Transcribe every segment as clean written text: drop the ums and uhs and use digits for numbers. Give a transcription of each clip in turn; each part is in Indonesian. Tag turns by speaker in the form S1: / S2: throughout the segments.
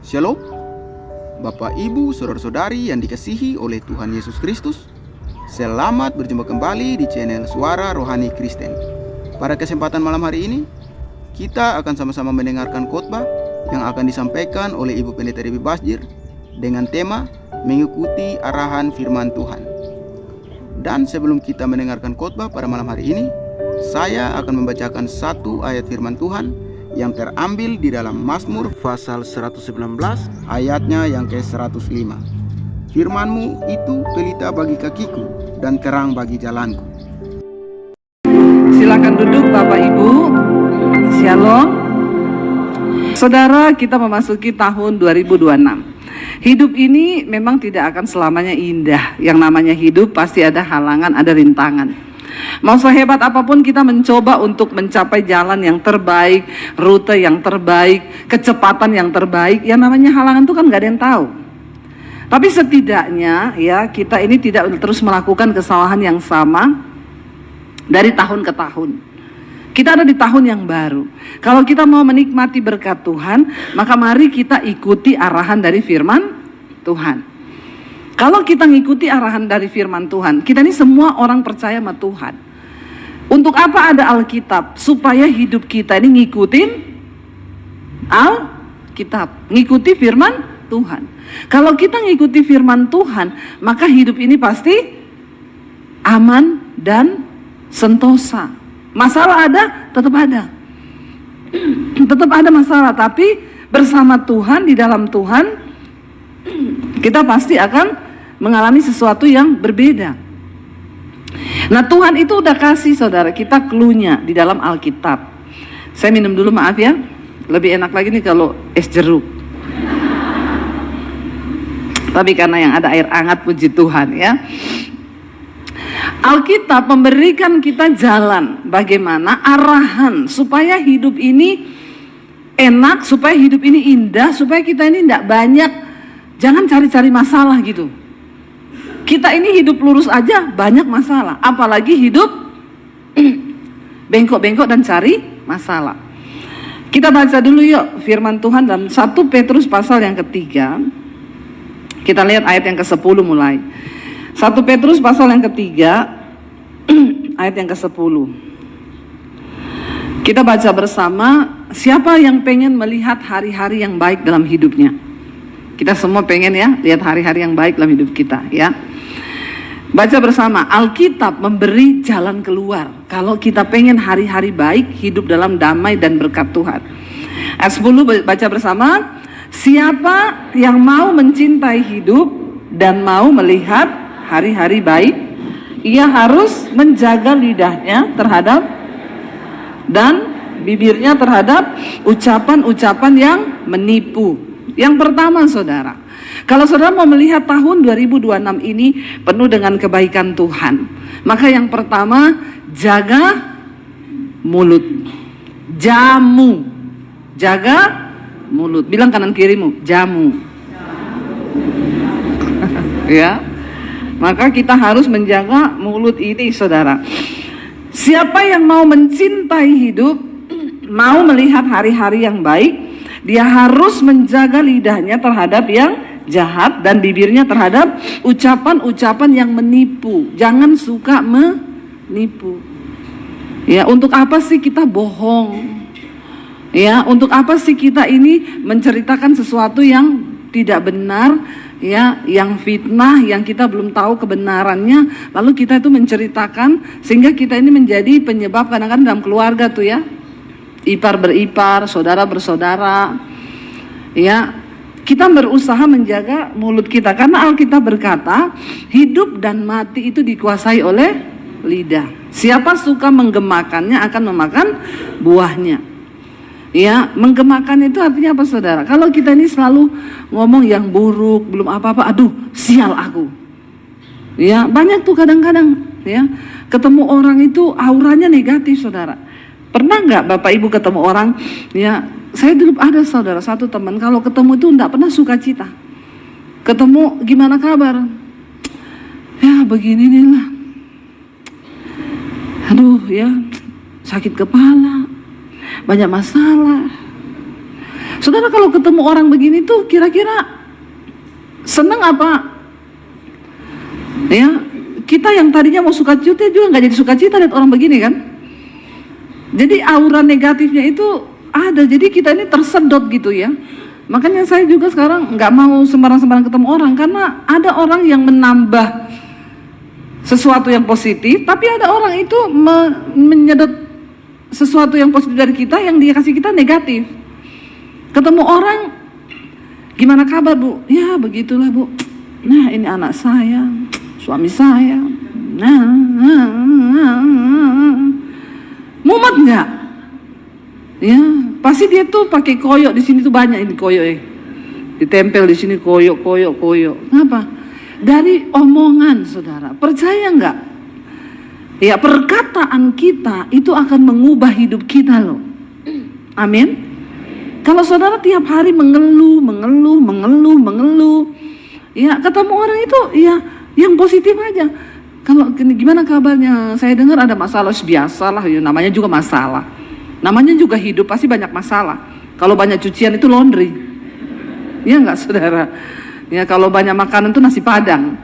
S1: Shalom, Bapak, Ibu, Saudara-saudari yang dikasihi oleh Tuhan Yesus Kristus. Selamat berjumpa kembali di channel Suara Rohani Kristen. Pada kesempatan malam hari ini, kita akan sama-sama mendengarkan khotbah yang akan disampaikan oleh Ibu Pendeta Dewi Basjir dengan tema mengikuti arahan firman Tuhan. Dan sebelum kita mendengarkan khotbah pada malam hari ini, saya akan membacakan satu ayat firman Tuhan yang terambil di dalam Mazmur pasal 119 ayatnya yang ke-105. Firman-Mu itu pelita bagi kakiku dan terang bagi jalanku.
S2: Silakan duduk Bapak Ibu. Shalom. Saudara, kita memasuki tahun 2026. Hidup ini memang tidak akan selamanya indah. Yang namanya hidup pasti ada halangan, ada rintangan. Mau sehebat apapun kita mencoba untuk mencapai jalan yang terbaik, rute yang terbaik, kecepatan yang terbaik, yang namanya halangan itu kan gak ada yang tahu. Tapi setidaknya ya kita ini tidak terus melakukan kesalahan yang sama dari tahun ke tahun. Kita ada di tahun yang baru. Kalau kita mau menikmati berkat Tuhan, maka mari kita ikuti arahan dari firman Tuhan. Kalau kita ngikuti arahan dari firman Tuhan, kita ini semua orang percaya sama Tuhan. Untuk apa ada Alkitab? Supaya hidup kita ini ngikutin Alkitab, ngikuti firman Tuhan. Kalau kita ngikuti firman Tuhan, maka hidup ini pasti aman dan sentosa. Masalah ada, tetap ada. Tetap ada masalah, tapi bersama Tuhan, di dalam Tuhan, kita pasti akan mengalami sesuatu yang berbeda. Nah, Tuhan itu udah kasih saudara kita clue-nya di dalam Alkitab. Saya minum dulu, maaf ya. Lebih enak lagi nih kalau es jeruk. Tapi karena yang ada air hangat, puji Tuhan ya. Alkitab memberikan kita jalan bagaimana arahan supaya hidup ini enak, supaya hidup ini indah, supaya kita ini tidak banyak, jangan cari-cari masalah gitu. Kita ini hidup lurus aja banyak masalah, apalagi hidup bengkok-bengkok dan cari masalah. Kita baca dulu yuk firman Tuhan dalam 1 Petrus pasal yang ketiga. Kita lihat ayat yang ke-10 mulai. 1 Petrus pasal yang ketiga ayat yang ke-10. Kita baca bersama. Siapa yang pengen melihat hari-hari yang baik dalam hidupnya? Kita semua pengen ya lihat hari-hari yang baik dalam hidup kita ya. Baca bersama. Alkitab memberi jalan keluar kalau kita pengen hari-hari baik, hidup dalam damai dan berkat Tuhan. Ayat 10 baca bersama. Siapa yang mau mencintai hidup dan mau melihat hari-hari baik, ia harus menjaga lidahnya terhadap dan bibirnya terhadap ucapan-ucapan yang menipu. Yang pertama saudara, kalau saudara mau melihat tahun 2026 ini penuh dengan kebaikan Tuhan, maka yang pertama, jaga mulut. Jamu. Jaga mulut. Bilang kanan kirimu, jamu. Ya. Maka kita harus menjaga mulut ini saudara. Siapa yang mau mencintai hidup, mau melihat hari-hari yang baik, dia harus menjaga lidahnya terhadap yang jahat dan bibirnya terhadap ucapan-ucapan yang menipu. Jangan suka menipu. Ya, untuk apa sih kita bohong? Ya, untuk apa sih kita ini menceritakan sesuatu yang tidak benar, ya, yang fitnah, yang kita belum tahu kebenarannya, lalu kita itu menceritakan sehingga kita ini menjadi penyebab kadang-kadang dalam keluarga tuh ya. Ipar beripar, saudara bersaudara. Ya, kita berusaha menjaga mulut kita karena Alkitab berkata, hidup dan mati itu dikuasai oleh lidah. Siapa suka menggemakannya akan memakan buahnya. Ya, menggemakan itu artinya apa saudara? Kalau kita ini selalu ngomong yang buruk, belum apa-apa, aduh, sial aku. Ya, banyak tuh kadang-kadang ya, ketemu orang itu auranya negatif saudara. Pernah nggak Bapak Ibu ketemu orang, ya saya dulu ada saudara satu teman, kalau ketemu itu nggak pernah sukacita. Ketemu gimana kabar? Ya begini nih lah. Aduh ya, sakit kepala, banyak masalah. Saudara, kalau ketemu orang begini tuh kira-kira seneng apa? Ya, kita yang tadinya mau sukacita juga nggak jadi sukacita lihat orang begini kan? Jadi aura negatifnya itu ada. Jadi kita ini tersedot gitu ya. Makanya saya juga sekarang nggak mau sembarang-sembarang ketemu orang, karena ada orang yang menambah sesuatu yang positif, tapi ada orang itu menyedot sesuatu yang positif dari kita yang dia kasih kita negatif. Ketemu orang, gimana kabar Bu? Ya begitulah Bu. Nah ini anak saya, suami saya. Mumet nggak? Ya pasti dia tuh pakai koyok di sini tuh banyak ini koyok ya. Ditempel di sini koyok. Kenapa? Dari omongan saudara. Percaya nggak? Ya perkataan kita itu akan mengubah hidup kita loh. Amin. Kalau saudara tiap hari mengeluh, ya ketemu orang itu ya yang positif aja. Kalau gimana kabarnya? Saya dengar ada masalah, biasalah ya, namanya juga masalah. Namanya juga hidup, pasti banyak masalah. Kalau banyak cucian itu laundry. Ya enggak saudara? Ya kalau banyak makanan itu nasi padang.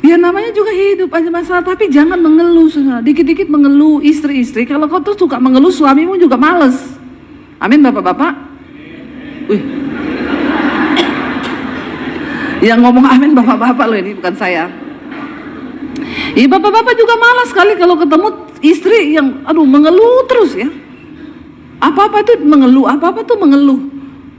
S2: Ya namanya juga hidup, ada masalah, tapi jangan mengeluh saudara. Dikit-dikit mengeluh istri-istri. Kalau kau tuh suka mengeluh, suamimu juga males. Amin bapak-bapak. Wih. Yang ngomong amin bapak-bapak loh, ini bukan saya. Ya bapak-bapak juga malas sekali kalau ketemu istri yang mengeluh terus ya. Apa-apa itu mengeluh, apa-apa tuh mengeluh.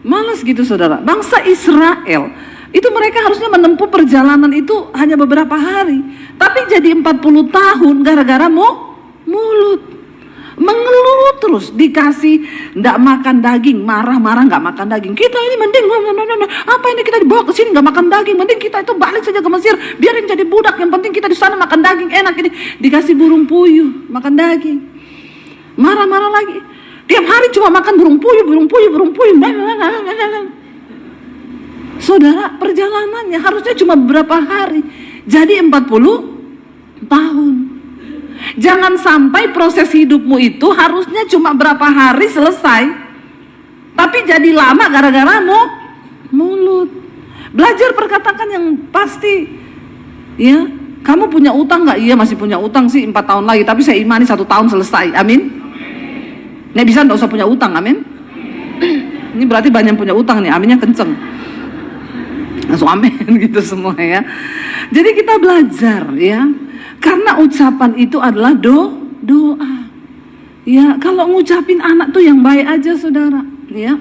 S2: Malas gitu saudara. Bangsa Israel itu mereka harusnya menempuh perjalanan itu hanya beberapa hari, tapi jadi 40 tahun gara-gara mulut. Mengeluh terus, dikasih nggak makan daging, marah-marah nggak makan daging. Kita ini mending apa ini kita dibawa ke sini nggak makan daging, mending kita itu balik saja ke Mesir, biarin jadi budak, yang penting kita di sana makan daging enak. Ini dikasih burung puyuh makan daging, marah-marah lagi. Tiap hari cuma makan burung puyuh. Saudara, perjalanannya harusnya cuma beberapa hari, jadi 40 tahun. Jangan sampai proses hidupmu itu harusnya cuma berapa hari selesai, tapi jadi lama gara-gara mulut. Belajar perkataan yang pasti. Ya, kamu punya utang nggak? Iya masih punya utang sih 4 tahun lagi, tapi saya imani 1 tahun selesai. Amin. Nih bisa nggak usah punya utang, amin. Ini berarti banyak punya utang nih, aminnya kenceng. Langsung amin gitu semua ya. Jadi kita belajar ya. Karena ucapan itu adalah doa. Ya, kalau ngucapin anak tuh yang baik aja saudara, ya.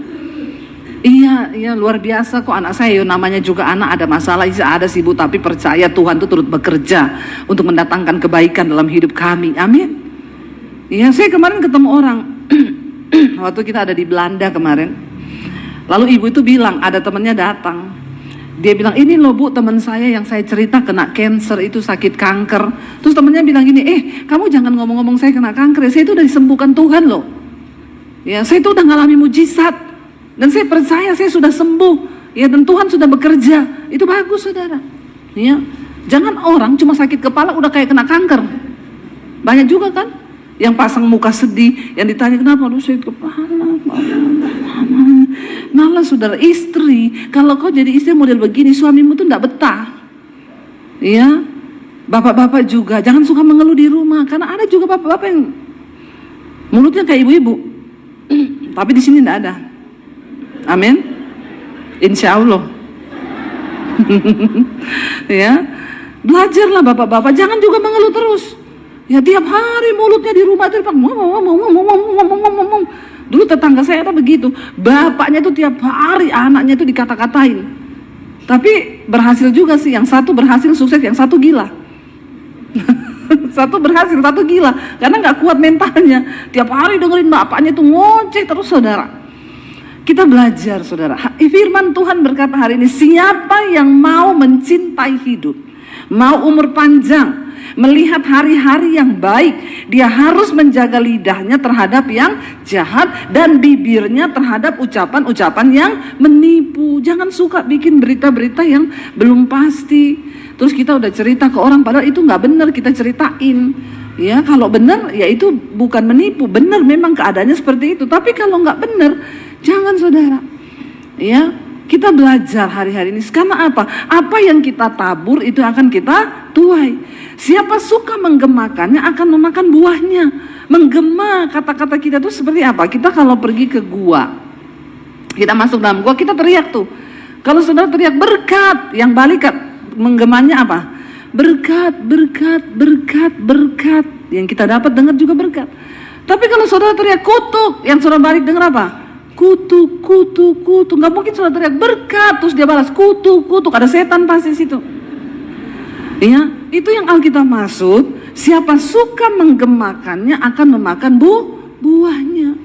S2: Iya, luar biasa kok anak saya, namanya juga anak ada masalah, ada sih Bu, tapi percaya Tuhan tuh turut bekerja untuk mendatangkan kebaikan dalam hidup kami. Amin. Ya, saya kemarin ketemu orang waktu kita ada di Belanda kemarin. Lalu ibu itu bilang ada temannya datang. Dia bilang, ini loh Bu, teman saya yang saya cerita kena cancer, itu sakit kanker. Terus temannya bilang gini, kamu jangan ngomong-ngomong saya kena kanker ya, saya itu udah disembuhkan Tuhan loh. Ya, saya itu udah ngalami mujizat. Dan saya percaya saya sudah sembuh. Ya, dan Tuhan sudah bekerja. Itu bagus saudara. Ya, jangan orang cuma sakit kepala udah kayak kena kanker. Banyak juga kan yang pasang muka sedih, yang ditanya kenapa, aduh sakit kepala. Malah saudara, istri, kalau kau jadi istri model begini, suamimu tuh enggak betah. Ya, bapak-bapak juga jangan suka mengeluh di rumah, karena ada juga bapak-bapak yang mulutnya kayak ibu-ibu, tapi di sini enggak ada. Amin, insya Allah. Ya, belajarlah bapak-bapak, jangan juga mengeluh terus. Ya tiap hari mulutnya di rumah itu ngomong. Dulu tetangga saya ada begitu, bapaknya itu tiap hari anaknya itu dikata-katain. Tapi berhasil juga sih, yang satu berhasil sukses, yang satu gila. Satu berhasil, satu gila, karena nggak kuat mentalnya. Tiap hari dengerin bapaknya itu ngoceh terus saudara. Kita belajar saudara. Firman Tuhan berkata hari ini, siapa yang mau mencintai hidup, mau umur panjang, melihat hari-hari yang baik, dia harus menjaga lidahnya terhadap yang jahat dan bibirnya terhadap ucapan-ucapan yang menipu. Jangan suka bikin berita-berita yang belum pasti. Terus kita udah cerita ke orang padahal itu nggak benar, kita ceritain. Ya, kalau benar ya itu bukan menipu, benar memang keadaannya seperti itu. Tapi kalau nggak benar, jangan saudara. Ya, kita belajar hari-hari ini. Karena apa? Apa yang kita tabur itu akan kita tuai. Siapa suka menggemakannya akan memakan buahnya. Menggema, kata-kata kita itu seperti apa? Kita kalau pergi ke gua, kita masuk dalam gua, kita teriak tuh. Kalau saudara teriak berkat, yang balik menggemanya apa? Berkat, berkat, berkat, berkat. Yang kita dapat dengar juga berkat. Tapi kalau saudara teriak kutuk, yang saudara balik dengar apa? Kutuk, kutuk, kutuk. Nggak mungkin saudara teriak berkat terus dia balas kutuk, kutuk. Ada setan pasti situ. Ya, itu yang Alkitab maksud. Siapa suka menggemakannya akan memakan buahnya.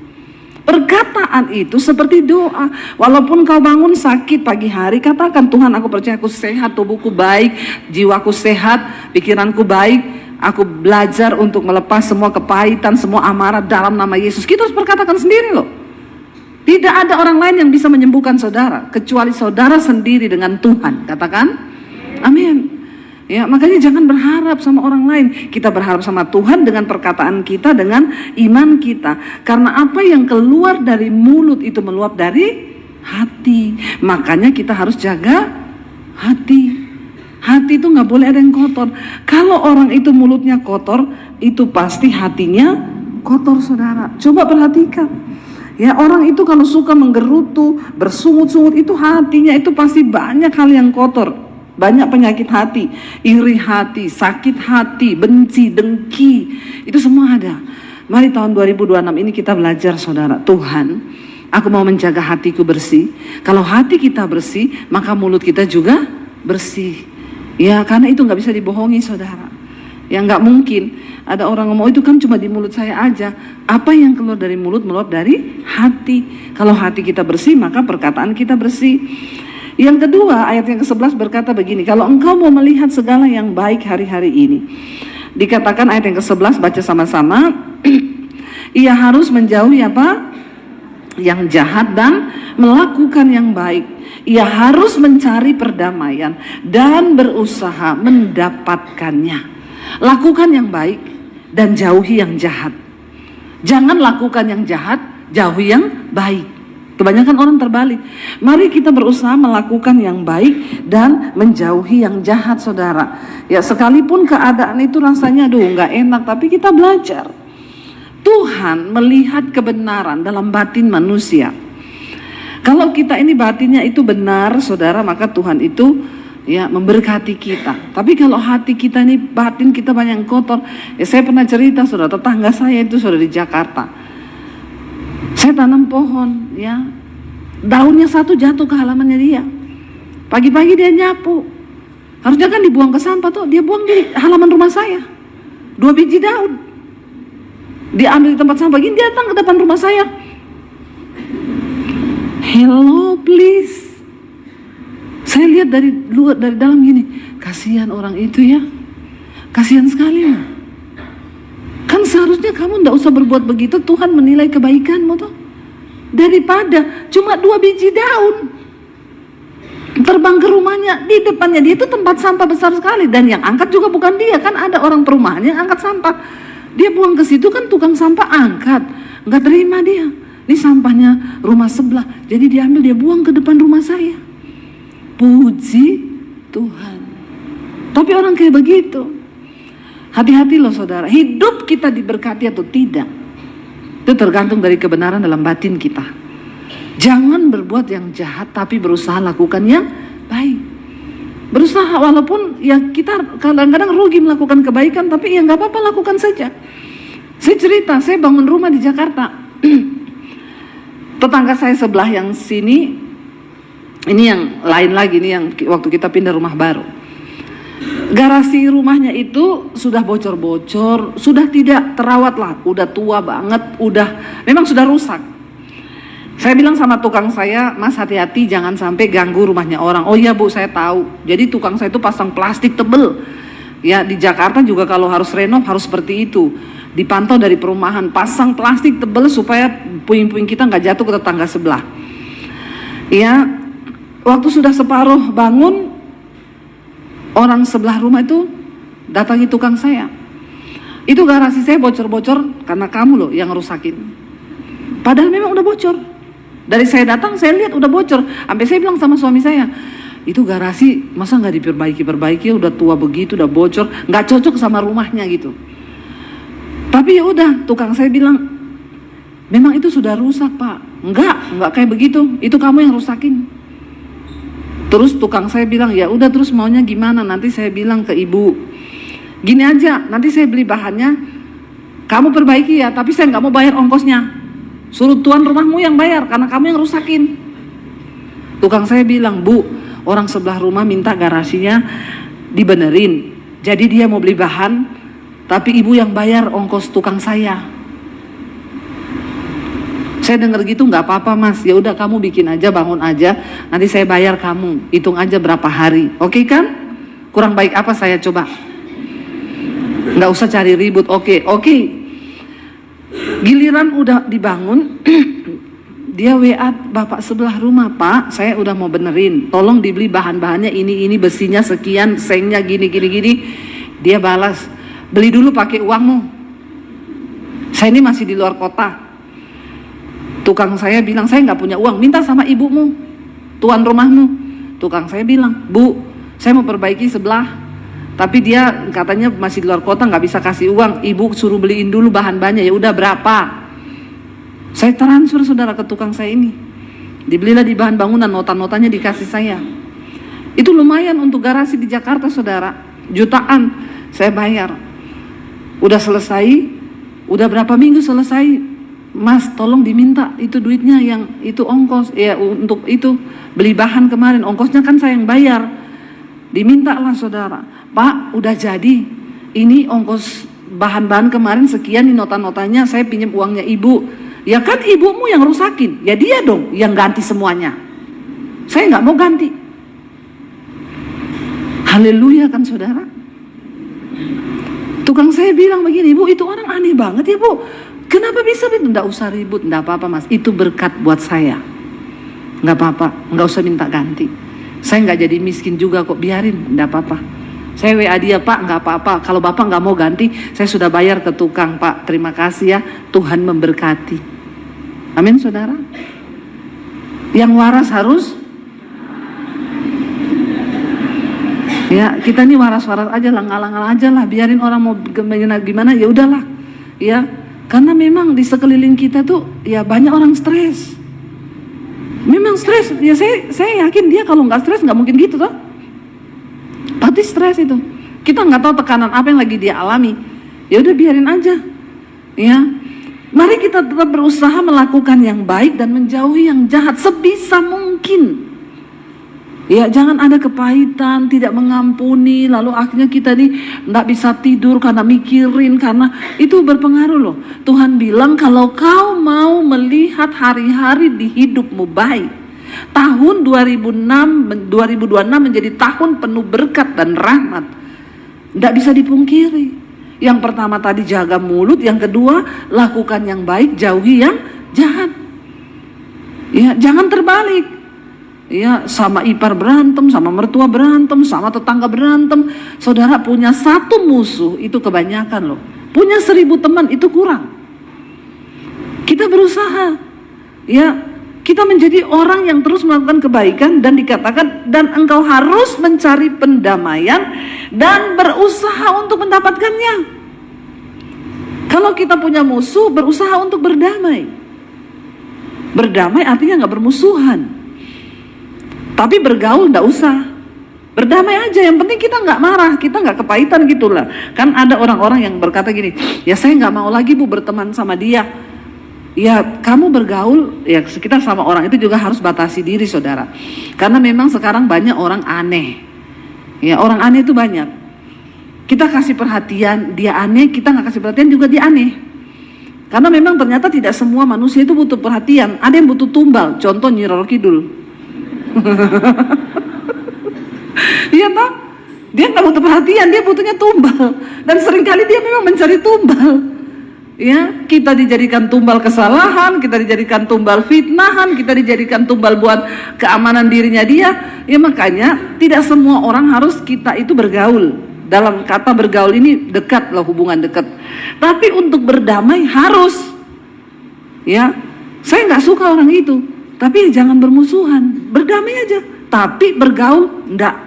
S2: Perkataan itu seperti doa. Walaupun kau bangun sakit pagi hari, katakan, Tuhan, aku percaya aku sehat, tubuhku baik, jiwaku sehat, pikiranku baik. Aku belajar untuk melepas semua kepahitan, semua amarah dalam nama Yesus. Kita harus berkatakan sendiri loh. Tidak ada orang lain yang bisa menyembuhkan saudara kecuali saudara sendiri dengan Tuhan. Katakan amin. Ya, makanya jangan berharap sama orang lain. Kita berharap sama Tuhan dengan perkataan kita, dengan iman kita. Karena apa yang keluar dari mulut itu meluap dari hati. Makanya kita harus jaga hati. Hati itu nggak boleh ada yang kotor. Kalau orang itu mulutnya kotor, itu pasti hatinya kotor, saudara. Coba perhatikan. Ya, orang itu kalau suka menggerutu, bersungut-sungut, itu hatinya itu pasti banyak hal yang kotor. Banyak penyakit hati, iri hati, sakit hati, benci, dengki, itu semua ada. Mari tahun 2026 ini kita belajar, saudara. Tuhan, aku mau menjaga hatiku bersih. Kalau hati kita bersih, maka mulut kita juga bersih. Ya, karena itu nggak bisa dibohongi, saudara. Ya, nggak mungkin ada orang ngomong itu kan cuma di mulut saya aja. Apa yang keluar dari mulut meluap dari hati. Kalau hati kita bersih, maka perkataan kita bersih. Yang kedua, ayat yang ke-11 berkata begini, kalau engkau mau melihat segala yang baik hari-hari ini, dikatakan ayat yang ke-11, baca sama-sama, ia harus menjauhi apa? Yang jahat dan melakukan yang baik. Ia harus mencari perdamaian dan berusaha mendapatkannya. Lakukan yang baik dan jauhi yang jahat. Jangan lakukan yang jahat, jauhi yang baik. Kebanyakan orang terbalik. Mari kita berusaha melakukan yang baik dan menjauhi yang jahat, saudara. Ya, sekalipun keadaan itu rasanya nggak enak, tapi kita belajar. Tuhan melihat kebenaran dalam batin manusia. Kalau kita ini batinnya itu benar, saudara, maka Tuhan itu ya memberkati kita. Tapi kalau hati kita ini, batin kita banyak yang kotor. Ya, saya pernah cerita, saudara, tetangga saya itu saudara di Jakarta. Saya tanam pohon, ya, daunnya satu jatuh ke halamannya dia. Pagi-pagi dia nyapu, harusnya kan dibuang ke sampah tuh, dia buang di halaman rumah saya. 2 biji daun, dia ambil di tempat sampah, gini dia datang ke depan rumah saya. Hello, please. Saya lihat dari luar, dari dalam gini, kasihan orang itu ya, kasihan sekali lah. Kan seharusnya kamu nggak usah berbuat begitu, Tuhan menilai kebaikanmu tuh. Daripada cuma 2 biji daun terbang ke rumahnya, di depannya dia itu tempat sampah besar sekali, dan yang angkat juga bukan dia, kan ada orang perumahan yang angkat sampah. Dia buang ke situ, kan tukang sampah angkat, nggak terima dia. Ini sampahnya rumah sebelah, jadi dia ambil, dia buang ke depan rumah saya. Puji Tuhan. Tapi orang kayak begitu. Hati-hati loh, saudara. Hidup kita diberkati atau tidak, itu tergantung dari kebenaran dalam batin kita. Jangan berbuat yang jahat, tapi berusaha lakukan yang baik. Berusaha, walaupun ya kita kadang-kadang rugi melakukan kebaikan, tapi ya nggak apa-apa, lakukan saja. Saya cerita, saya bangun rumah di Jakarta. Tetangga saya sebelah yang sini, ini yang lain lagi, ini yang waktu kita pindah rumah baru. Garasi rumahnya itu sudah bocor-bocor, sudah tidak terawat lah, udah tua banget, memang sudah rusak. Saya bilang sama tukang saya, Mas, hati-hati jangan sampai ganggu rumahnya orang. Oh iya Bu, saya tahu. Jadi tukang saya itu pasang plastik tebel. Ya, di Jakarta juga kalau harus renov harus seperti itu. Dipantau dari perumahan, pasang plastik tebel supaya puing-puing kita nggak jatuh ke tetangga sebelah. Ya, waktu sudah separuh bangun, orang sebelah rumah itu datangi tukang saya. Itu garasi saya bocor-bocor karena kamu loh yang rusakin. Padahal memang udah bocor. Dari saya datang, saya lihat udah bocor. Sampai saya bilang sama suami saya, itu garasi masa nggak diperbaiki, udah tua begitu, udah bocor, nggak cocok sama rumahnya gitu. Tapi ya udah, tukang saya bilang, memang itu sudah rusak Pak. Enggak kayak begitu, itu kamu yang rusakin. Terus tukang saya bilang, ya udah terus maunya gimana? Nanti saya bilang ke ibu, gini aja, nanti saya beli bahannya, kamu perbaiki ya, tapi saya nggak mau bayar ongkosnya. Suruh tuan rumahmu yang bayar, karena kamu yang rusakin. Tukang saya bilang, Bu, orang sebelah rumah minta garasinya dibenerin, jadi dia mau beli bahan, tapi ibu yang bayar ongkos tukang saya. Saya dengar gitu, nggak apa-apa Mas, ya udah kamu bikin aja, bangun aja, nanti saya bayar kamu, hitung aja berapa hari, oke kan? Kurang baik apa saya coba? Nggak usah cari ribut, oke. Giliran udah dibangun, dia WA bapak sebelah rumah, Pak, saya udah mau benerin, tolong dibeli bahan-bahannya ini besinya sekian, sengnya gini. Dia balas, beli dulu pakai uangmu, saya ini masih di luar kota. Tukang saya bilang, saya nggak punya uang, minta sama ibumu, tuan rumahmu. Tukang saya bilang, Bu, saya mau perbaiki sebelah, tapi dia katanya masih di luar kota, nggak bisa kasih uang, ibu suruh beliin dulu bahan-bahannya. Ya udah berapa? Saya transfer saudara ke tukang saya ini, dibelilah di bahan bangunan, nota-notanya dikasih saya. Itu lumayan untuk garasi di Jakarta saudara, jutaan saya bayar. Udah selesai, udah berapa minggu selesai, Mas tolong diminta itu duitnya, yang itu ongkos ya, untuk itu beli bahan kemarin, ongkosnya kan saya yang bayar. Diminta lah saudara, Pak udah jadi, ini ongkos bahan-bahan kemarin sekian, ini nota-notanya, saya pinjam uangnya ibu. Ya kan ibumu yang rusakin, ya dia dong yang ganti semuanya, saya nggak mau ganti. Haleluya kan saudara. Tukang saya bilang begini, Bu itu orang aneh banget ya Bu, kenapa bisa begitu? Nggak usah ribut, nggak apa-apa Mas, itu berkat buat saya, nggak apa-apa, nggak usah minta ganti. Saya nggak jadi miskin juga kok, biarin, nggak apa-apa. Saya WA dia, Pak nggak apa-apa, kalau Bapak nggak mau ganti, saya sudah bayar ke tukang Pak, terima kasih ya, Tuhan memberkati. Amin saudara. Yang waras harus, ya kita ini waras-waras aja lah, ngalah-ngalah aja lah, biarin orang mau gimana ya udahlah, ya. Karena memang di sekeliling kita tuh ya banyak orang stres. Memang stres, ya saya yakin dia kalau nggak stres nggak mungkin gitu toh. Pasti stres itu. Kita nggak tahu tekanan apa yang lagi dia alami. Ya udah biarin aja. Ya. Mari kita tetap berusaha melakukan yang baik dan menjauhi yang jahat sebisa mungkin. Ya, jangan ada kepahitan, tidak mengampuni, lalu akhirnya kita nih nggak bisa tidur karena mikirin, karena itu berpengaruh loh. Tuhan bilang kalau kau mau melihat hari-hari di hidupmu baik, tahun 2026 menjadi tahun penuh berkat dan rahmat. Nggak bisa dipungkiri. Yang pertama tadi jaga mulut, yang kedua lakukan yang baik, jauhi yang jahat. Ya, jangan terbalik. Ya, sama ipar berantem, sama mertua berantem, sama tetangga berantem. Saudara punya satu musuh itu kebanyakan loh. Punya 1000 teman itu kurang. Kita berusaha, ya, kita menjadi orang yang terus melakukan kebaikan, dan dikatakan dan engkau harus mencari pendamaian dan berusaha untuk mendapatkannya. Kalau kita punya musuh, berusaha untuk berdamai. Berdamai artinya nggak bermusuhan. Tapi bergaul nggak usah, berdamai aja. Yang penting kita nggak marah, kita nggak kepahitan gitulah. Kan ada orang-orang yang berkata gini, ya saya nggak mau lagi Bu berteman sama dia. Ya kamu bergaul, ya kita sama orang itu juga harus batasi diri saudara. Karena memang sekarang banyak orang aneh. Ya orang aneh itu banyak. Kita kasih perhatian, dia aneh, kita nggak kasih perhatian juga dia aneh. Karena memang ternyata tidak semua manusia itu butuh perhatian. Ada yang butuh tumbal, contoh Nyi Roro Kidul. Iya toh? Dia nggak butuh perhatian, dia butuhnya tumbal. Dan seringkali dia memang mencari tumbal. Ya, kita dijadikan tumbal kesalahan, kita dijadikan tumbal fitnahan, kita dijadikan tumbal buat keamanan dirinya dia. Ya makanya tidak semua orang harus kita itu bergaul. Dalam kata bergaul ini dekat loh, hubungan dekat. Tapi untuk berdamai harus. Ya, saya nggak suka orang itu. Tapi jangan bermusuhan, berdamai aja. Tapi bergaul, enggak.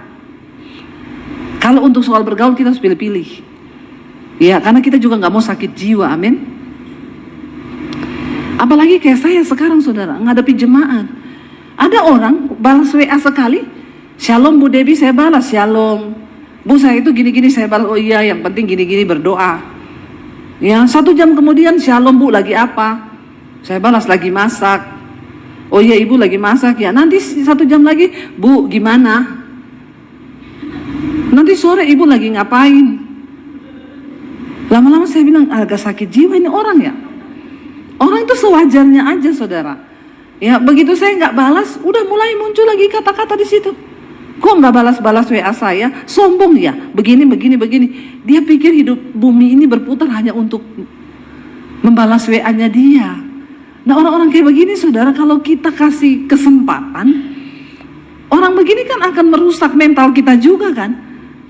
S2: Kalau untuk soal bergaul kita harus pilih-pilih. Ya, karena kita juga nggak mau sakit jiwa, amin. Apalagi kayak saya sekarang saudara, ngadepi jemaat. Ada orang balas WA sekali, shalom Bu Debbie, saya balas shalom. Bu saya itu gini-gini, saya balas, oh iya yang penting gini-gini berdoa. Ya, 1 jam kemudian shalom Bu lagi apa? Saya balas lagi masak. Oh iya ibu lagi masak ya. Nanti 1 jam lagi, Bu gimana? Nanti sore ibu lagi ngapain? Lama-lama saya bilang agak sakit jiwa ini orang ya. Orang itu sewajarnya aja saudara. Ya begitu saya nggak balas, udah mulai muncul lagi kata-kata di situ. Kok nggak balas-balas WA saya? Sombong ya. Begini. Dia pikir hidup bumi ini berputar hanya untuk membalas WA-nya dia. Nah orang-orang kayak begini saudara, kalau kita kasih kesempatan, orang begini kan akan merusak mental kita juga kan.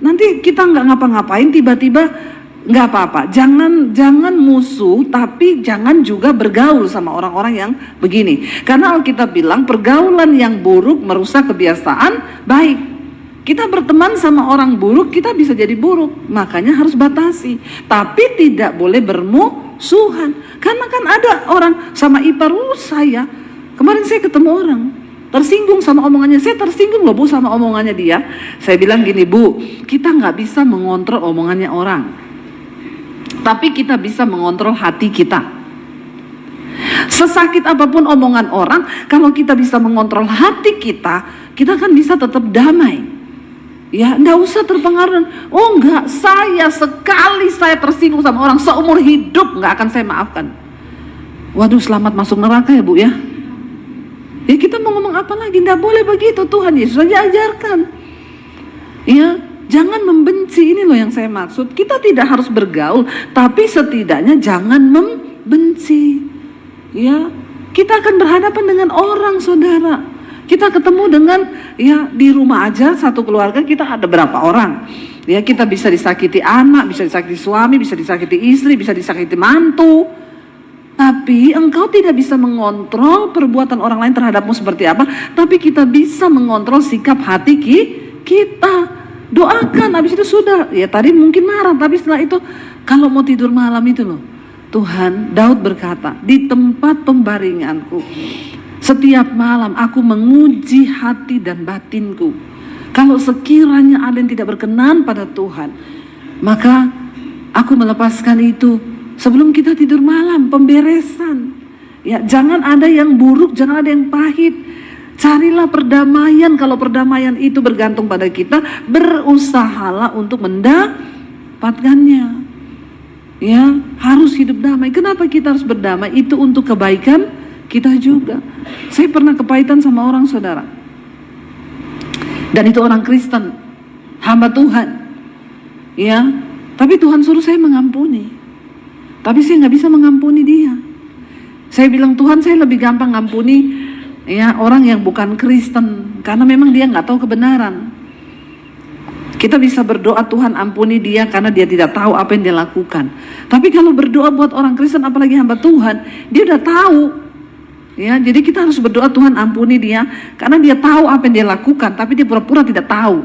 S2: Nanti kita nggak ngapa-ngapain, tiba-tiba nggak apa-apa. Jangan musuh, tapi jangan juga bergaul sama orang-orang yang begini. Karena Alkitab bilang pergaulan yang buruk merusak kebiasaan baik. Kita berteman sama orang buruk, kita bisa jadi buruk. Makanya harus batasi. Tapi tidak boleh bermusuhan. Karena kan ada orang sama ipar saya. Kemarin saya ketemu orang, tersinggung sama omongannya. Saya tersinggung loh Bu sama omongannya dia. Saya bilang gini, Bu, kita nggak bisa mengontrol omongannya orang. Tapi kita bisa mengontrol hati kita. Sesakit apapun omongan orang, kalau kita bisa mengontrol hati kita, kita kan bisa tetap damai. Ya, enggak usah terpengaruh. Oh enggak, sekali saya tersinggung sama orang, seumur hidup enggak akan saya maafkan. Waduh, selamat masuk neraka ya Bu ya. Ya kita mau ngomong apa lagi? Enggak boleh begitu, Tuhan Yesus saja ajarkan. Ya, jangan membenci, ini loh yang saya maksud. Kita tidak harus bergaul, tapi setidaknya jangan membenci. Ya, kita akan berhadapan dengan orang saudara. Kita ketemu dengan ya di rumah aja satu keluarga kita ada berapa orang. Ya kita bisa disakiti anak, bisa disakiti suami, bisa disakiti istri, bisa disakiti mantu. Tapi engkau tidak bisa mengontrol perbuatan orang lain terhadapmu seperti apa. Tapi kita bisa mengontrol sikap hati kita. Doakan, habis itu sudah. Ya tadi mungkin marah, tapi setelah itu kalau mau tidur malam itu loh. Tuhan, Daud berkata, di tempat pembaringanku setiap malam aku menguji hati dan batinku. Kalau sekiranya ada yang tidak berkenan pada Tuhan, maka aku melepaskan itu sebelum kita tidur malam, pemberesan. Ya, jangan ada yang buruk, jangan ada yang pahit. Carilah perdamaian. Kalau perdamaian itu bergantung pada kita, berusahalah untuk mendapatkannya. Ya, harus hidup damai. Kenapa kita harus berdamai? Itu untuk kebaikan kita juga. Saya pernah kepahitan sama orang saudara, dan itu orang Kristen, hamba Tuhan. Ya, tapi Tuhan suruh saya mengampuni. Tapi saya nggak bisa mengampuni dia. Saya bilang Tuhan, saya lebih gampang ngampuni ya orang yang bukan Kristen, karena memang dia nggak tahu kebenaran. Kita bisa berdoa Tuhan ampuni dia karena dia tidak tahu apa yang dia lakukan. Tapi kalau berdoa buat orang Kristen, apalagi hamba Tuhan, dia udah tahu. Ya, jadi kita harus berdoa Tuhan ampuni dia karena dia tahu apa yang dia lakukan, tapi dia pura-pura tidak tahu.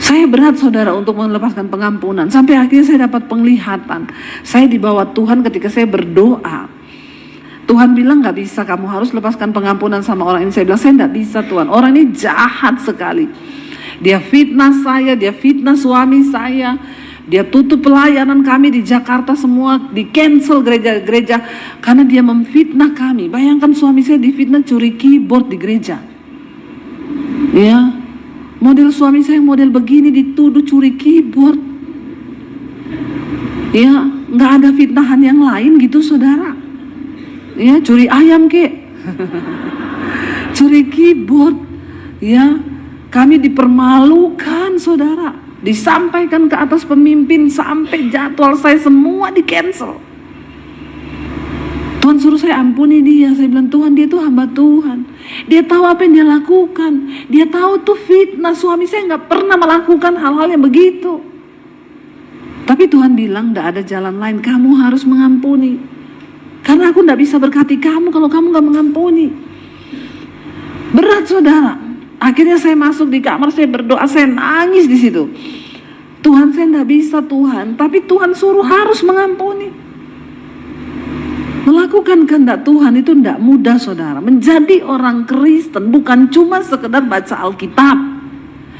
S2: Saya berat saudara untuk melepaskan pengampunan. Sampai akhirnya saya dapat penglihatan. Saya dibawa Tuhan ketika saya berdoa. Tuhan bilang gak bisa, kamu harus lepaskan pengampunan sama orang ini. Saya bilang saya gak bisa Tuhan, orang ini jahat sekali. Dia fitnah saya, dia fitnah suami saya. Dia tutup pelayanan kami di Jakarta semua, di cancel gereja-gereja karena dia memfitnah kami. Bayangkan suami saya difitnah curi keyboard di gereja. Ya, model suami saya model begini dituduh curi keyboard. Ya, nggak ada fitnahan yang lain gitu saudara. Ya, curi ayam kek, curi keyboard. Ya, kami dipermalukan saudara. Disampaikan ke atas pemimpin sampai jadwal saya semua di cancel. Tuhan suruh saya ampuni dia. Saya bilang Tuhan, dia itu hamba Tuhan. Dia tahu apa yang dia lakukan. Dia tahu tuh fitnah. Suami saya nggak pernah melakukan hal-hal yang begitu. Tapi Tuhan bilang nggak ada jalan lain. Kamu harus mengampuni. Karena aku nggak bisa berkati kamu kalau kamu nggak mengampuni. Berat saudara. Akhirnya saya masuk di kamar, saya berdoa, saya nangis di situ. Tuhan, saya tidak bisa Tuhan, tapi Tuhan suruh harus mengampuni. Melakukan kehendak Tuhan itu tidak mudah saudara. Menjadi orang Kristen bukan cuma sekedar baca Alkitab,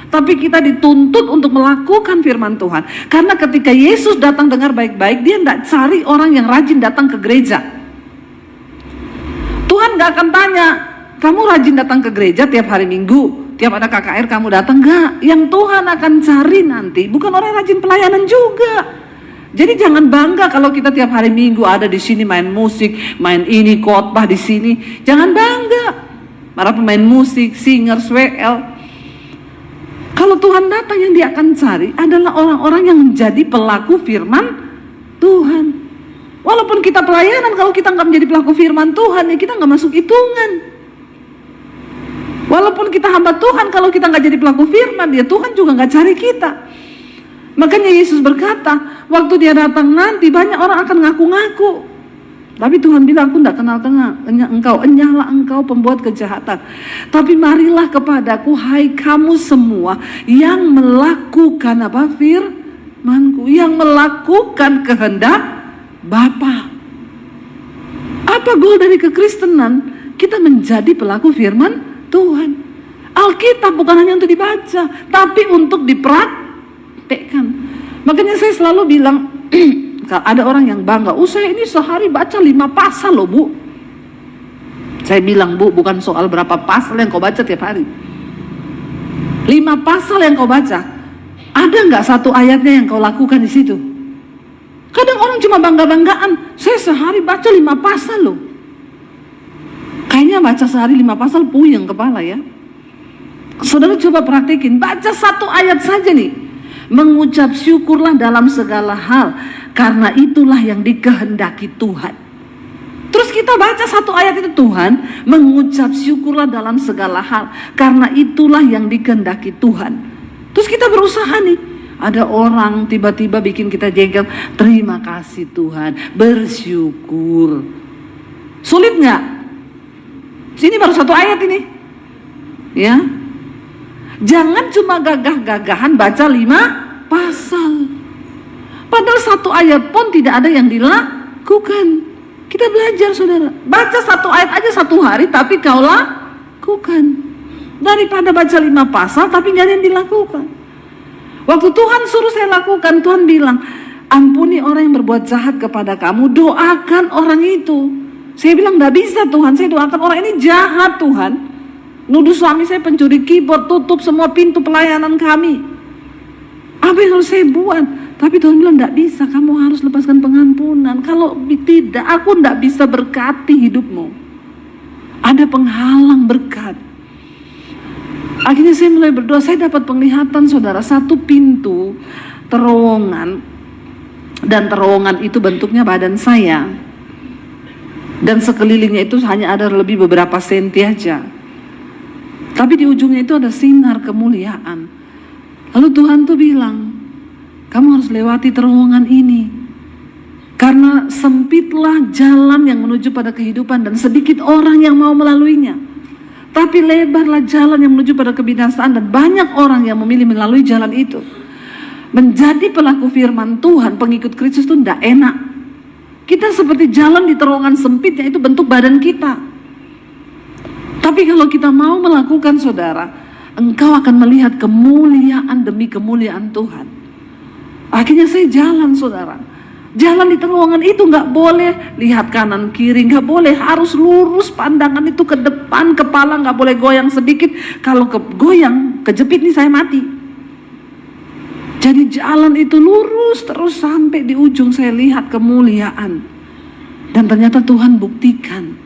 S2: tapi kita dituntut untuk melakukan firman Tuhan. Karena ketika Yesus datang, dengar baik-baik, dia tidak cari orang yang rajin datang ke gereja. Tuhan gak akan tanya, kamu rajin datang ke gereja tiap hari Minggu, tiap ada KKR kamu datang? Enggak. Yang Tuhan akan cari nanti bukan orang yang rajin pelayanan juga. Jadi jangan bangga kalau kita tiap hari Minggu ada di sini main musik, main ini khotbah di sini. Jangan bangga. Para pemain musik, singers, WL. Kalau Tuhan datang, yang dia akan cari adalah orang-orang yang menjadi pelaku firman Tuhan. Walaupun kita pelayanan, kalau kita nggak menjadi pelaku firman Tuhan, ya kita nggak masuk hitungan. Walaupun kita hamba Tuhan, kalau kita nggak jadi pelaku firman, ya Tuhan juga nggak cari kita. Makanya Yesus berkata, waktu dia datang nanti banyak orang akan ngaku-ngaku. Tapi Tuhan bilang, aku tidak kenal engkau, enyahlah engkau pembuat kejahatan. Tapi marilah kepadaku, hai kamu semua yang melakukan apa? Firman-Ku, yang melakukan kehendak Bapa. Apa goal dari kekristenan? Kita menjadi pelaku firman Tuhan. Alkitab bukan hanya untuk dibaca, tapi untuk dipraktekkan. Makanya saya selalu bilang, kalau ada orang yang bangga, saya ini sehari baca 5 pasal loh Bu. Saya bilang, Bu, bukan soal berapa pasal yang kau baca tiap hari. 5 pasal yang kau baca, ada nggak satu ayatnya yang kau lakukan di situ? Kadang orang cuma bangga-banggaan, saya sehari baca 5 pasal loh. Kayaknya baca sehari 5 pasal puyeng kepala ya. Saudara coba praktekin, baca 1 ayat saja nih. Mengucap syukurlah dalam segala hal, karena itulah yang dikehendaki Tuhan. Terus kita baca 1 ayat itu, Tuhan mengucap syukurlah dalam segala hal, karena itulah yang dikehendaki Tuhan. Terus kita berusaha nih. Ada orang tiba-tiba bikin kita jengkel, terima kasih Tuhan, bersyukur. Sulit nggak? Sini baru 1 ayat ini, ya. Jangan cuma gagah-gagahan baca 5 pasal. Padahal 1 ayat pun tidak ada yang dilakukan. Kita belajar saudara, baca 1 ayat aja 1 hari, tapi kau lakukan. Daripada baca 5 pasal tapi nggak ada yang dilakukan. Waktu Tuhan suruh saya lakukan, Tuhan bilang, ampuni orang yang berbuat jahat kepada kamu, doakan orang itu. Saya bilang, gak bisa Tuhan, saya doakan orang ini jahat Tuhan. Nuduh suami saya pencuri keyboard, tutup semua pintu pelayanan kami. Apa yang harus saya buat? Tapi Tuhan bilang, gak bisa, kamu harus lepaskan pengampunan. Kalau tidak, aku gak bisa berkati hidupmu. Ada penghalang berkat. Akhirnya saya mulai berdoa, saya dapat penglihatan saudara, 1 pintu terowongan, dan terowongan itu bentuknya badan saya, dan sekelilingnya itu hanya ada lebih beberapa senti aja, tapi di ujungnya itu ada sinar kemuliaan. Lalu Tuhan tuh bilang, kamu harus lewati terowongan ini, karena sempitlah jalan yang menuju pada kehidupan dan sedikit orang yang mau melaluinya. Tapi lebarlah jalan yang menuju pada kebinasaan dan banyak orang yang memilih melalui jalan itu. Menjadi pelaku firman Tuhan, pengikut Kristus itu tidak enak. Kita seperti jalan di terowongan sempitnya, itu bentuk badan kita. Tapi kalau kita mau melakukan saudara, engkau akan melihat kemuliaan demi kemuliaan Tuhan. Akhirnya saya jalan saudara. Jalan di terowongan itu nggak boleh lihat kanan kiri, nggak boleh, harus lurus pandangan itu ke depan, kepala nggak boleh goyang sedikit. Kalau goyang, kejepit nih saya mati. Jadi jalan itu lurus terus sampai di ujung saya lihat kemuliaan. Dan ternyata Tuhan buktikan.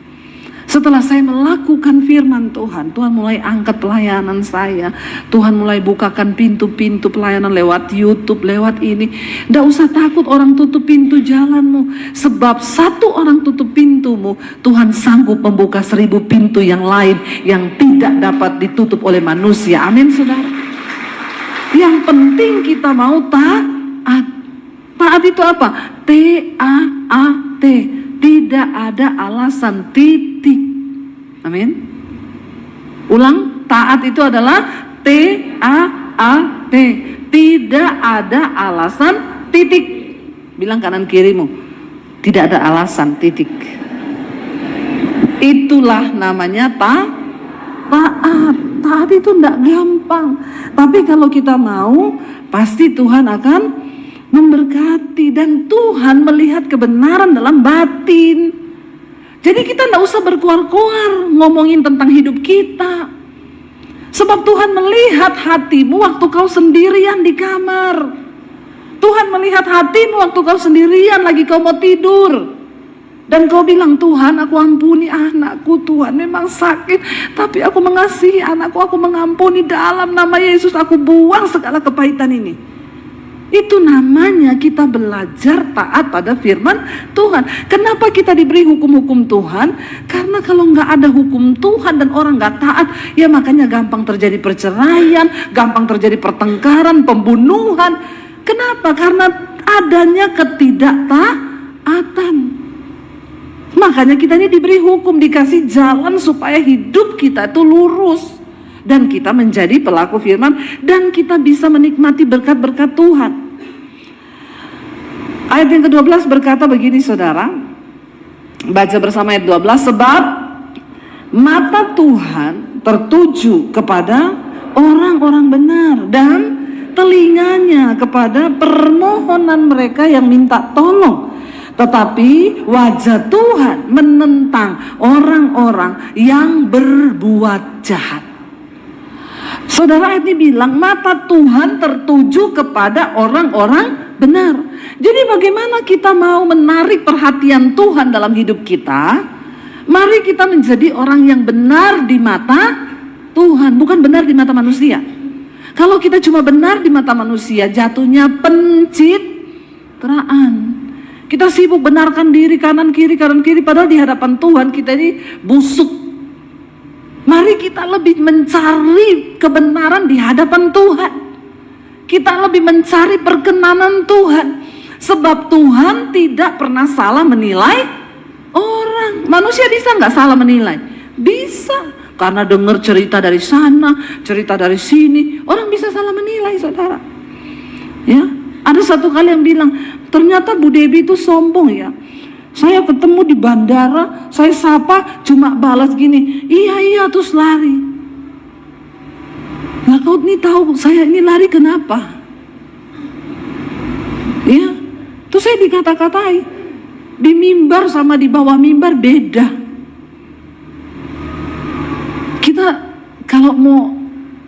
S2: Setelah saya melakukan firman Tuhan, Tuhan mulai angkat pelayanan saya. Tuhan mulai bukakan pintu-pintu pelayanan lewat YouTube, lewat ini. Tidak usah takut orang tutup pintu jalanmu. Sebab 1 orang tutup pintumu, Tuhan sanggup membuka 1000 pintu yang lain yang tidak dapat ditutup oleh manusia. Amin saudara. Yang penting kita mau taat. Taat itu apa? T-A-A-T. Tidak ada alasan, titik. Amin. Ulang, taat itu adalah T-A-A-T. Tidak ada alasan, titik. Bilang kanan kirimu, tidak ada alasan, titik. Itulah namanya taat. Taat itu tidak gampang. Tapi kalau kita mau, pasti Tuhan akan memberkati. Dan Tuhan melihat kebenaran dalam batin. Jadi kita tidak usah berkuar-kuar ngomongin tentang hidup kita. Sebab Tuhan melihat hatimu waktu kau sendirian di kamar. Tuhan melihat hatimu waktu kau sendirian lagi kau mau tidur. Dan kau bilang, Tuhan aku ampuni anakku, Tuhan memang sakit, tapi aku mengasihi anakku, aku mengampuni dalam nama Yesus, aku buang segala kepahitan ini. Itu namanya kita belajar taat pada firman Tuhan. Kenapa kita diberi hukum-hukum Tuhan? Karena kalau nggak ada hukum Tuhan dan orang nggak taat, ya makanya gampang terjadi perceraian, gampang terjadi pertengkaran, pembunuhan. Kenapa? Karena adanya ketidaktaatan. Makanya kita ini diberi hukum, dikasih jalan supaya hidup kita itu lurus. Dan kita menjadi pelaku firman. Dan kita bisa menikmati berkat-berkat Tuhan. Ayat yang ke-12 berkata begini saudara. Baca bersama ayat 12. Sebab mata Tuhan tertuju kepada orang-orang benar. Dan telinganya kepada permohonan mereka yang minta tolong. Tetapi wajah Tuhan menentang orang-orang yang berbuat jahat. Saudara, ayat ini bilang mata Tuhan tertuju kepada orang-orang benar. Jadi bagaimana kita mau menarik perhatian Tuhan dalam hidup kita? Mari kita menjadi orang yang benar di mata Tuhan, bukan benar di mata manusia. Kalau kita cuma benar di mata manusia, jatuhnya pencitraan. Kita sibuk benarkan diri kanan kiri, padahal di hadapan Tuhan kita ini busuk. Mari kita lebih mencari kebenaran di hadapan Tuhan. Kita lebih mencari perkenanan Tuhan. Sebab Tuhan tidak pernah salah menilai orang. Manusia bisa nggak salah menilai? Bisa. Karena dengar cerita dari sana, cerita dari sini, orang bisa salah menilai, saudara. Ya, ada satu kali yang bilang, ternyata Bu Debbie itu sombong ya. Saya ketemu di bandara, saya sapa, cuma balas gini, iya terus lari. Nah kau ini tahu saya ini lari kenapa? Ya, terus saya dikata-katai. Di mimbar sama di bawah mimbar beda. Kita kalau mau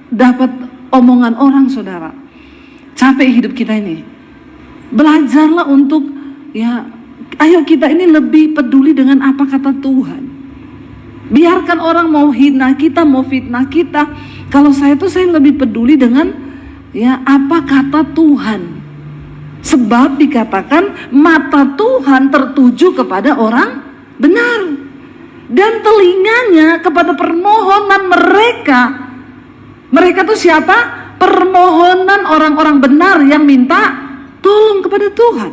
S2: dapat omongan orang saudara, capek hidup kita ini. Belajarlah untuk ayo kita ini lebih peduli dengan apa kata Tuhan. Biarkan orang mau hina kita, mau fitnah kita. Kalau saya lebih peduli dengan apa kata Tuhan. Sebab dikatakan mata Tuhan tertuju kepada orang benar. Dan telinganya kepada permohonan mereka. Mereka itu siapa? Permohonan orang-orang benar yang minta tolong kepada Tuhan.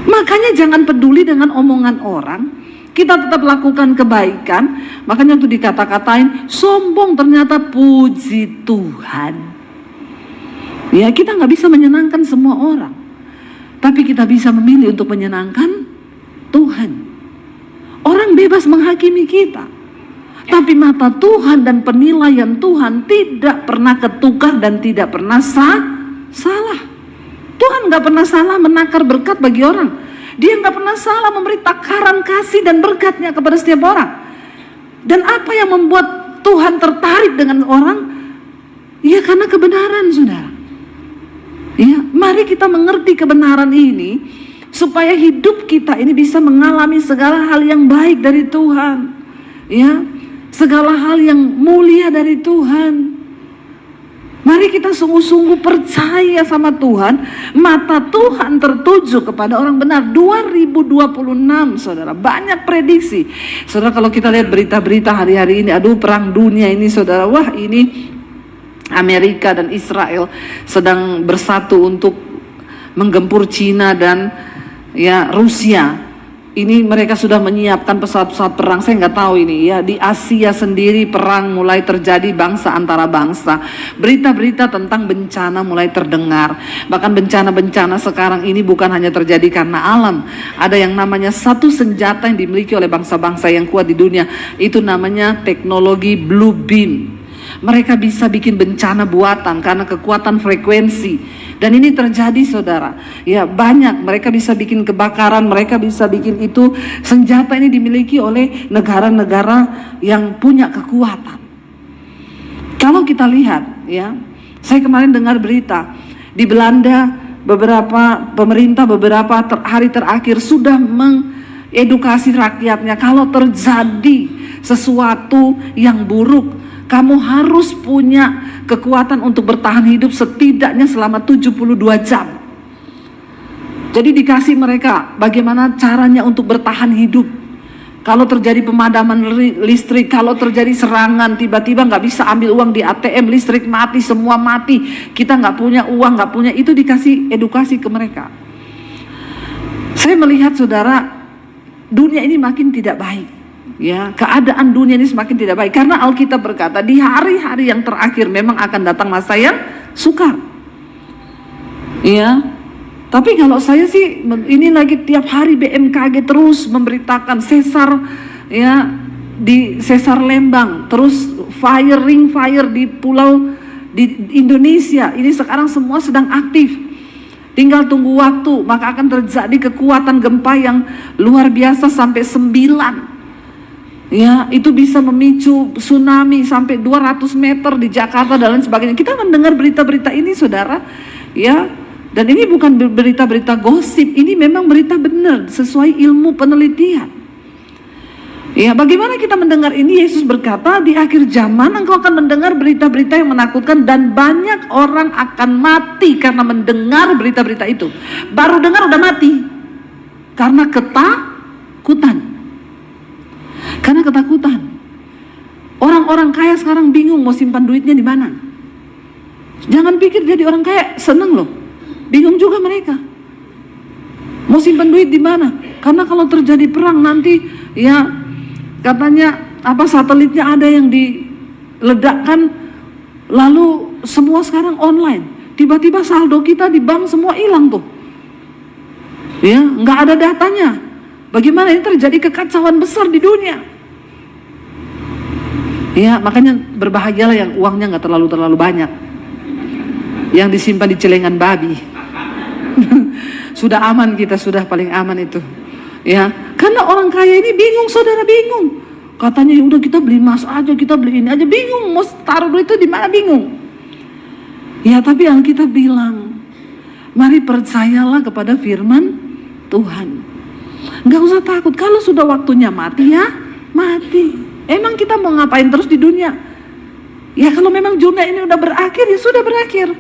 S2: Makanya jangan peduli dengan omongan orang. Kita tetap lakukan kebaikan. Makanya itu dikata-katain sombong, ternyata puji Tuhan. Ya, kita nggak bisa menyenangkan semua orang. Tapi kita bisa memilih untuk menyenangkan Tuhan. Orang bebas menghakimi kita. Tapi mata Tuhan dan penilaian Tuhan tidak pernah ketukar dan tidak pernah salah. Tuhan gak pernah salah menakar berkat bagi orang. Dia gak pernah salah memberi takaran kasih dan berkatnya kepada setiap orang. Dan apa yang membuat Tuhan tertarik dengan orang? Ya karena kebenaran, saudara. Ya, mari kita mengerti kebenaran ini supaya hidup kita ini bisa mengalami segala hal yang baik dari Tuhan. Ya, segala hal yang mulia dari Tuhan. Mari kita sungguh-sungguh percaya sama Tuhan. Mata Tuhan tertuju kepada orang benar. 2026 saudara, banyak prediksi. Saudara, kalau kita lihat berita-berita hari-hari ini, aduh perang dunia ini saudara, wah ini Amerika dan Israel sedang bersatu untuk menggempur Cina dan Rusia. ini mereka sudah menyiapkan pesawat-pesawat perang. Saya nggak tahu ini ya, di Asia sendiri perang mulai terjadi bangsa antara bangsa. Berita-berita tentang bencana mulai terdengar. Bahkan bencana-bencana sekarang ini bukan hanya terjadi karena alam. Ada yang namanya satu senjata yang dimiliki oleh bangsa-bangsa yang kuat di dunia. Itu namanya teknologi blue beam. Mereka bisa bikin bencana buatan karena kekuatan frekuensi. Dan ini terjadi saudara, ya banyak, mereka bisa bikin kebakaran, mereka bisa bikin itu. Senjata ini dimiliki oleh negara-negara yang punya kekuatan. Kalau kita lihat ya, saya kemarin dengar berita di Belanda, beberapa pemerintah hari terakhir sudah mengedukasi rakyatnya, kalau terjadi sesuatu yang buruk, kamu harus punya kekuatan untuk bertahan hidup setidaknya selama 72 jam. Jadi dikasih mereka bagaimana caranya untuk bertahan hidup. Kalau terjadi pemadaman listrik, kalau terjadi serangan, tiba-tiba nggak bisa ambil uang di ATM, listrik mati, semua mati, kita nggak punya uang, nggak punya, itu dikasih edukasi ke mereka. Saya melihat saudara, dunia ini makin tidak baik. Ya, keadaan dunia ini semakin tidak baik karena Alkitab berkata di hari-hari yang terakhir memang akan datang masa yang sukar. Ya, tapi kalau saya sih ini lagi tiap hari BMKG terus memberitakan sesar ya di sesar Lembang, terus fire di pulau di Indonesia ini sekarang semua sedang aktif. Tinggal tunggu waktu maka akan terjadi kekuatan gempa yang luar biasa sampai 9. Ya, itu bisa memicu tsunami sampai 200 meter di Jakarta dan lain sebagainya. Kita mendengar berita-berita ini saudara, ya. Dan ini bukan berita-berita gosip, ini memang berita benar sesuai ilmu penelitian. Ya, bagaimana kita mendengar ini? Yesus berkata, di akhir zaman engkau akan mendengar berita-berita yang menakutkan dan banyak orang akan mati karena mendengar berita-berita itu. Baru dengar udah mati karena ketakutan. Karena ketakutan. Orang-orang kaya sekarang bingung mau simpan duitnya di mana. Jangan pikir jadi orang kaya seneng loh. Bingung juga mereka. Mau simpan duit di mana? Karena kalau terjadi perang nanti ya katanya satelitnya ada yang diledakkan, lalu semua sekarang online. Tiba-tiba saldo kita di bank semua hilang tuh. Ya, nggak ada datanya. Bagaimana ini terjadi kekacauan besar di dunia? Ya, makanya berbahagialah yang uangnya nggak terlalu banyak, yang disimpan di celengan babi. Sudah aman kita, sudah paling aman itu. Ya, karena orang kaya ini bingung, saudara, bingung. Katanya udah kita beli emas aja, kita beli ini aja, bingung. Mau taruh duit itu di mana, bingung. Ya, tapi Alkitab bilang, mari percayalah kepada firman Tuhan. Nggak usah takut, kalau sudah waktunya mati ya mati. Emang kita mau ngapain terus di dunia? Ya kalau memang dunia ini udah berakhir ya sudah berakhir.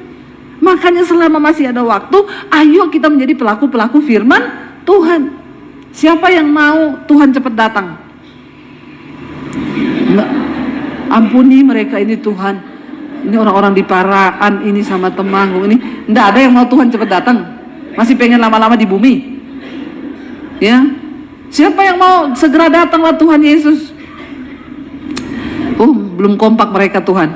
S2: Makanya selama masih ada waktu, ayo kita menjadi pelaku-pelaku firman Tuhan. Siapa yang mau Tuhan cepat datang? Nggak, ampuni mereka ini Tuhan. Ini orang-orang di Paraan ini sama Temanggung ini, nggak ada yang mau Tuhan cepat datang. Masih pengen lama-lama di bumi. Ya, siapa yang mau segera datanglah Tuhan Yesus? Belum kompak mereka Tuhan.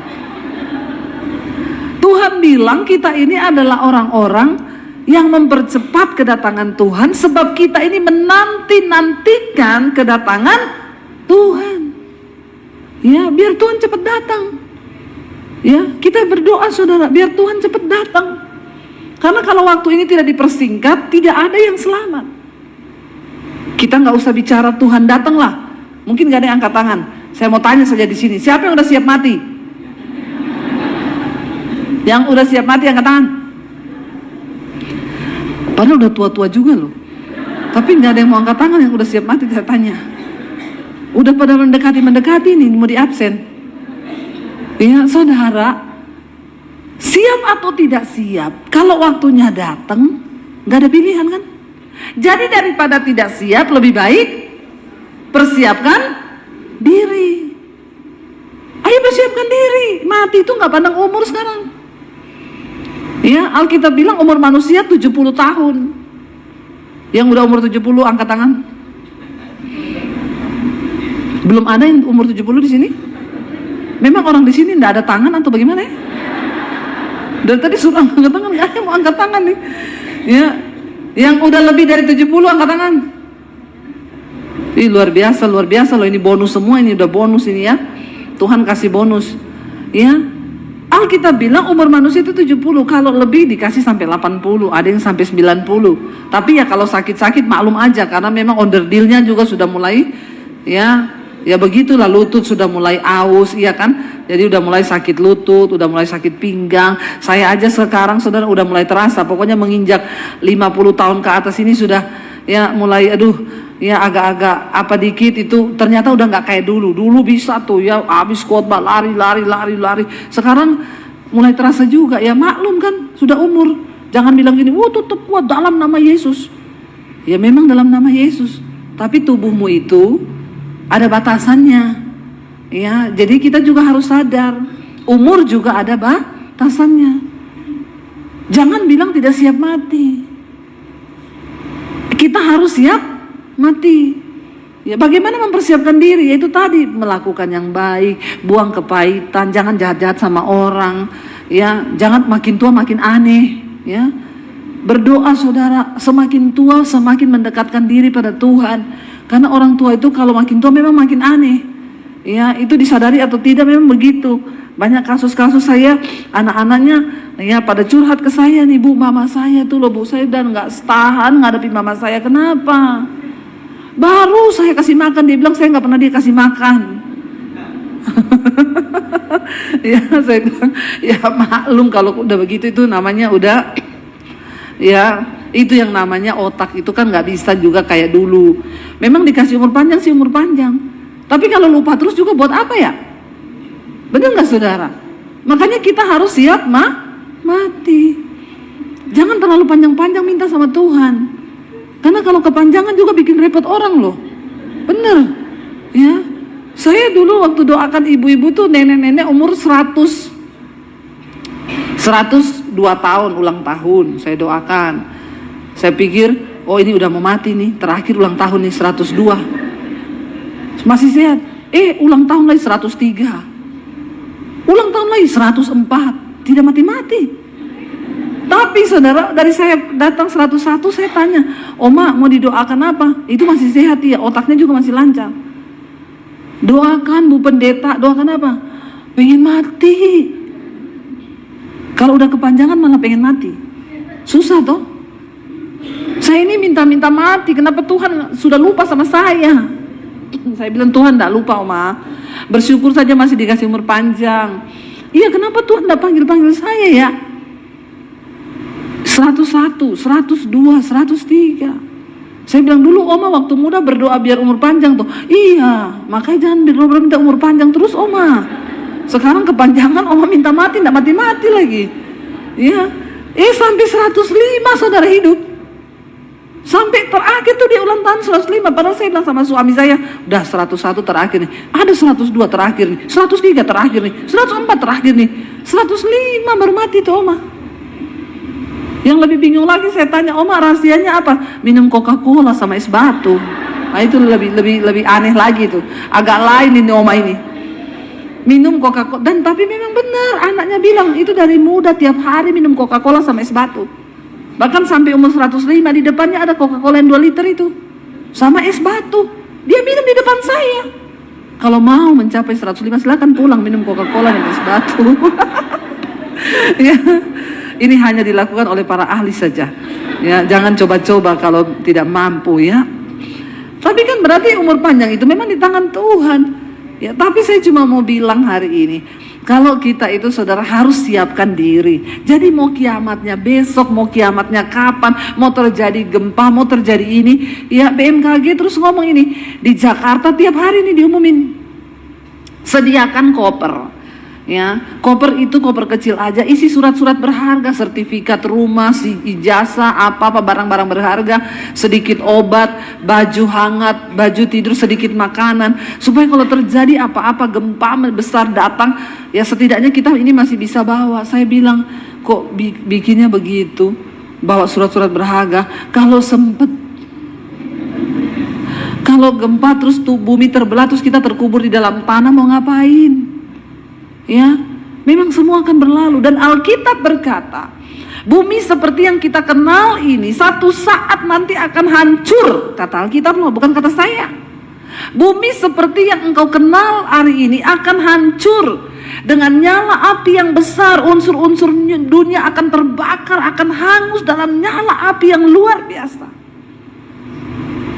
S2: Tuhan bilang kita ini adalah orang-orang yang mempercepat kedatangan Tuhan, sebab kita ini menanti-nantikan kedatangan Tuhan. Ya, biar Tuhan cepat datang. Ya, kita berdoa saudara, biar Tuhan cepat datang. Karena kalau waktu ini tidak dipersingkat, tidak ada yang selamat. Kita nggak usah bicara Tuhan datanglah. Mungkin nggak ada yang angkat tangan. Saya mau tanya saja di sini, siapa yang udah siap mati? Yang udah siap mati angkat tangan. Padahal udah tua-tua juga loh. Tapi nggak ada yang mau angkat tangan yang udah siap mati. Saya tanya. Udah pada mendekati nih, mau di absen. Ya saudara, siap atau tidak siap, kalau waktunya datang, nggak ada pilihan kan? Jadi daripada tidak siap, lebih baik persiapkan diri. Ayo persiapkan diri. Mati itu nggak pandang umur sekarang. Ya, Alkitab bilang umur manusia 70 tahun. Yang udah umur 70 angkat tangan. Belum ada yang umur 70 di sini? Memang orang di sini enggak ada tangan atau bagaimana ya? Dari tadi suruh angkat tangan, nggak ada yang mau angkat tangan nih. Ya, yang udah lebih dari 70 angkat tangan. Ih, luar biasa loh, ini bonus semua, ini udah bonus ini ya. Tuhan kasih bonus. Ya. Alkitab bilang umur manusia itu 70, kalau lebih dikasih sampai 80, ada yang sampai 90. Tapi ya kalau sakit-sakit maklum aja, karena memang onderdilnya juga sudah mulai ya begitulah, lutut sudah mulai aus, iya kan? Jadi udah mulai sakit lutut, udah mulai sakit pinggang. Saya aja sekarang saudara udah mulai terasa, pokoknya menginjak 50 tahun ke atas ini sudah ya mulai ya agak-agak apa dikit itu ternyata udah nggak kayak dulu. Dulu bisa tuh ya habis khotbah lari. Sekarang mulai terasa juga, ya maklum kan sudah umur. Jangan bilang gini, tetap kuat dalam nama Yesus. Ya memang dalam nama Yesus, tapi tubuhmu itu ada batasannya. Ya, jadi kita juga harus sadar, umur juga ada batasannya. Jangan bilang tidak siap mati. Kita harus siap mati. Ya, bagaimana mempersiapkan diri? Yaitu tadi melakukan yang baik, buang kepahitan, jangan jahat-jahat sama orang. Ya, jangan makin tua makin aneh. Ya, berdoa saudara, semakin tua semakin mendekatkan diri pada Tuhan. Karena orang tua itu kalau makin tua memang makin aneh. Ya, itu disadari atau tidak memang begitu. Banyak kasus-kasus saya, anak-anaknya ya pada curhat ke saya nih, Bu, mama saya tuh loh Bu, saya dan nggak tahan ngadepin mama saya. Kenapa? Baru saya kasih makan, dia bilang saya nggak pernah dia kasih makan. Ya, saya bilang, ya maklum kalau udah begitu itu namanya udah, ya itu yang namanya otak itu kan nggak bisa juga kayak dulu. Memang dikasih umur panjang sih umur panjang. Tapi kalau lupa terus juga buat apa ya? Benar nggak saudara? Makanya kita harus siap mati. Jangan terlalu panjang-panjang minta sama Tuhan. Karena kalau kepanjangan juga bikin repot orang loh. Bener. Ya. Saya dulu waktu doakan ibu-ibu tuh nenek-nenek umur 102 tahun ulang tahun saya doakan. Saya pikir, oh ini udah mau mati nih, terakhir ulang tahun nih 102. Masih sehat, ulang tahun lagi 103, ulang tahun lagi 104, tidak mati-mati. Tapi saudara, dari saya datang 101 saya tanya, Oma mau didoakan apa? Itu masih sehat ya, otaknya juga masih lancar. Doakan Bu Pendeta, doakan apa? Pengen mati. Kalau udah kepanjangan malah pengen mati, susah toh. Saya ini minta-minta mati, kenapa Tuhan sudah lupa sama saya? Saya bilang, Tuhan tidak lupa Oma, bersyukur saja masih dikasih umur panjang. Iya, kenapa Tuhan tidak panggil-panggil saya ya? 101, 102, 103. Saya bilang dulu Oma waktu muda berdoa biar umur panjang tuh. Iya, makanya jangan berdoa minta umur panjang terus Oma. Sekarang kepanjangan Oma minta mati, tidak mati-mati lagi. Iya, sampai 105 saudara hidup. Sampai terakhir tuh dia ulang tahun 105. Padahal saya bilang sama suami saya, udah 101 terakhir nih, ada 102 terakhir nih, 103 terakhir nih, 104 terakhir nih, 105 baru mati tuh Oma. Yang lebih bingung lagi saya tanya, Oma rahasianya apa? Minum Coca-Cola sama es batu. Nah itu lebih aneh lagi tuh. Agak lain ini Oma ini. Minum Coca-Cola, dan tapi memang benar anaknya bilang itu dari muda tiap hari minum Coca-Cola sama es batu. Bahkan sampai umur 105 di depannya ada Coca-Cola yang 2 liter itu sama es batu. Dia minum di depan saya. Kalau mau mencapai 105 silakan pulang minum Coca-Cola dan es batu. Ya, ini hanya dilakukan oleh para ahli saja. Ya, jangan coba-coba kalau tidak mampu ya. Tapi kan berarti umur panjang itu memang di tangan Tuhan. Ya, tapi saya cuma mau bilang hari ini, kalau kita itu saudara harus siapkan diri. Jadi mau kiamatnya besok, mau kiamatnya kapan, mau terjadi gempa, mau terjadi ini, ya BMKG terus ngomong ini, di Jakarta tiap hari ini diumumin, sediakan koper. Ya, koper itu koper kecil aja, isi surat-surat berharga, sertifikat rumah, ijazah, apa-apa barang-barang berharga, sedikit obat, baju hangat, baju tidur, sedikit makanan, supaya kalau terjadi apa-apa gempa besar datang, ya setidaknya kita ini masih bisa bawa. Saya bilang, kok bikinnya begitu, bawa surat-surat berharga, kalau Kalau gempa terus bumi terbelah terus kita terkubur di dalam tanah, mau ngapain? Ya, memang semua akan berlalu. Dan Alkitab berkata, bumi seperti yang kita kenal ini satu saat nanti akan hancur. Kata Alkitab loh, bukan kata saya. Bumi seperti yang engkau kenal hari ini akan hancur. Dengan nyala api yang besar, unsur-unsur dunia akan terbakar, akan hangus dalam nyala api yang luar biasa.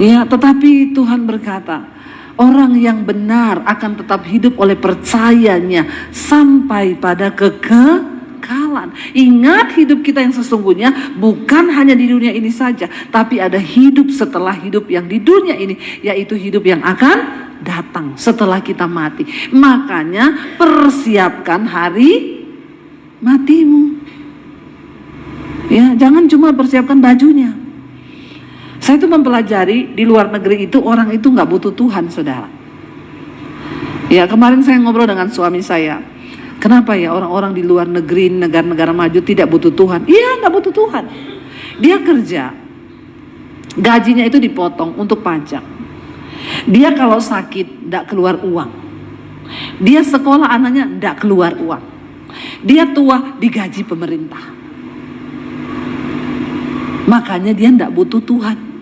S2: Ya, tetapi Tuhan berkata, orang yang benar akan tetap hidup oleh percayanya sampai pada kekekalan. Ingat, hidup kita yang sesungguhnya bukan hanya di dunia ini saja, tapi ada hidup setelah hidup yang di dunia ini, yaitu hidup yang akan datang setelah kita mati. Makanya persiapkan hari matimu. Ya, jangan cuma persiapkan bajunya. Saya itu mempelajari di luar negeri itu orang itu nggak butuh Tuhan, saudara. Ya, kemarin saya ngobrol dengan suami saya. Kenapa ya orang-orang di luar negeri, negara-negara maju tidak butuh Tuhan? Iya, nggak butuh Tuhan. Dia kerja, gajinya itu dipotong untuk pajak. Dia kalau sakit nggak keluar uang. Dia sekolah anaknya nggak keluar uang. Dia tua digaji pemerintah. Makanya dia nggak butuh Tuhan.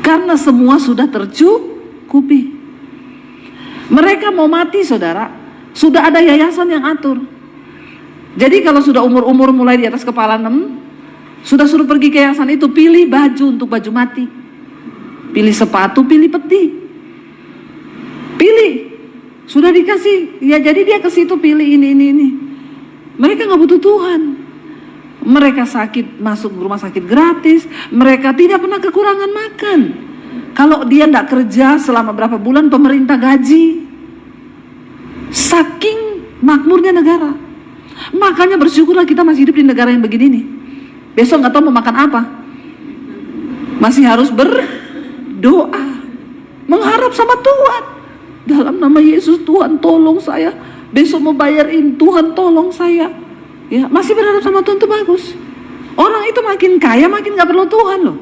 S2: Karena semua sudah tercukupi. Mereka mau mati, saudara, sudah ada yayasan yang atur. Jadi kalau sudah umur-umur mulai di atas kepala 6, sudah suruh pergi ke yayasan itu, pilih baju untuk baju mati, pilih sepatu, pilih peti, pilih. Sudah dikasih, ya jadi dia ke situ pilih ini. Mereka nggak butuh Tuhan. Mereka sakit masuk rumah sakit gratis. Mereka tidak pernah kekurangan makan. Kalau dia tidak kerja selama berapa bulan pemerintah gaji. Saking makmurnya negara. Makanya bersyukurlah kita masih hidup di negara yang begini nih. Besok nggak tahu mau makan apa. Masih harus berdoa, mengharap sama Tuhan. Dalam nama Yesus, Tuhan tolong saya. Besok mau bayarin, Tuhan tolong saya. Ya, masih berharap sama Tuhan itu bagus. Orang itu makin kaya makin gak perlu Tuhan loh.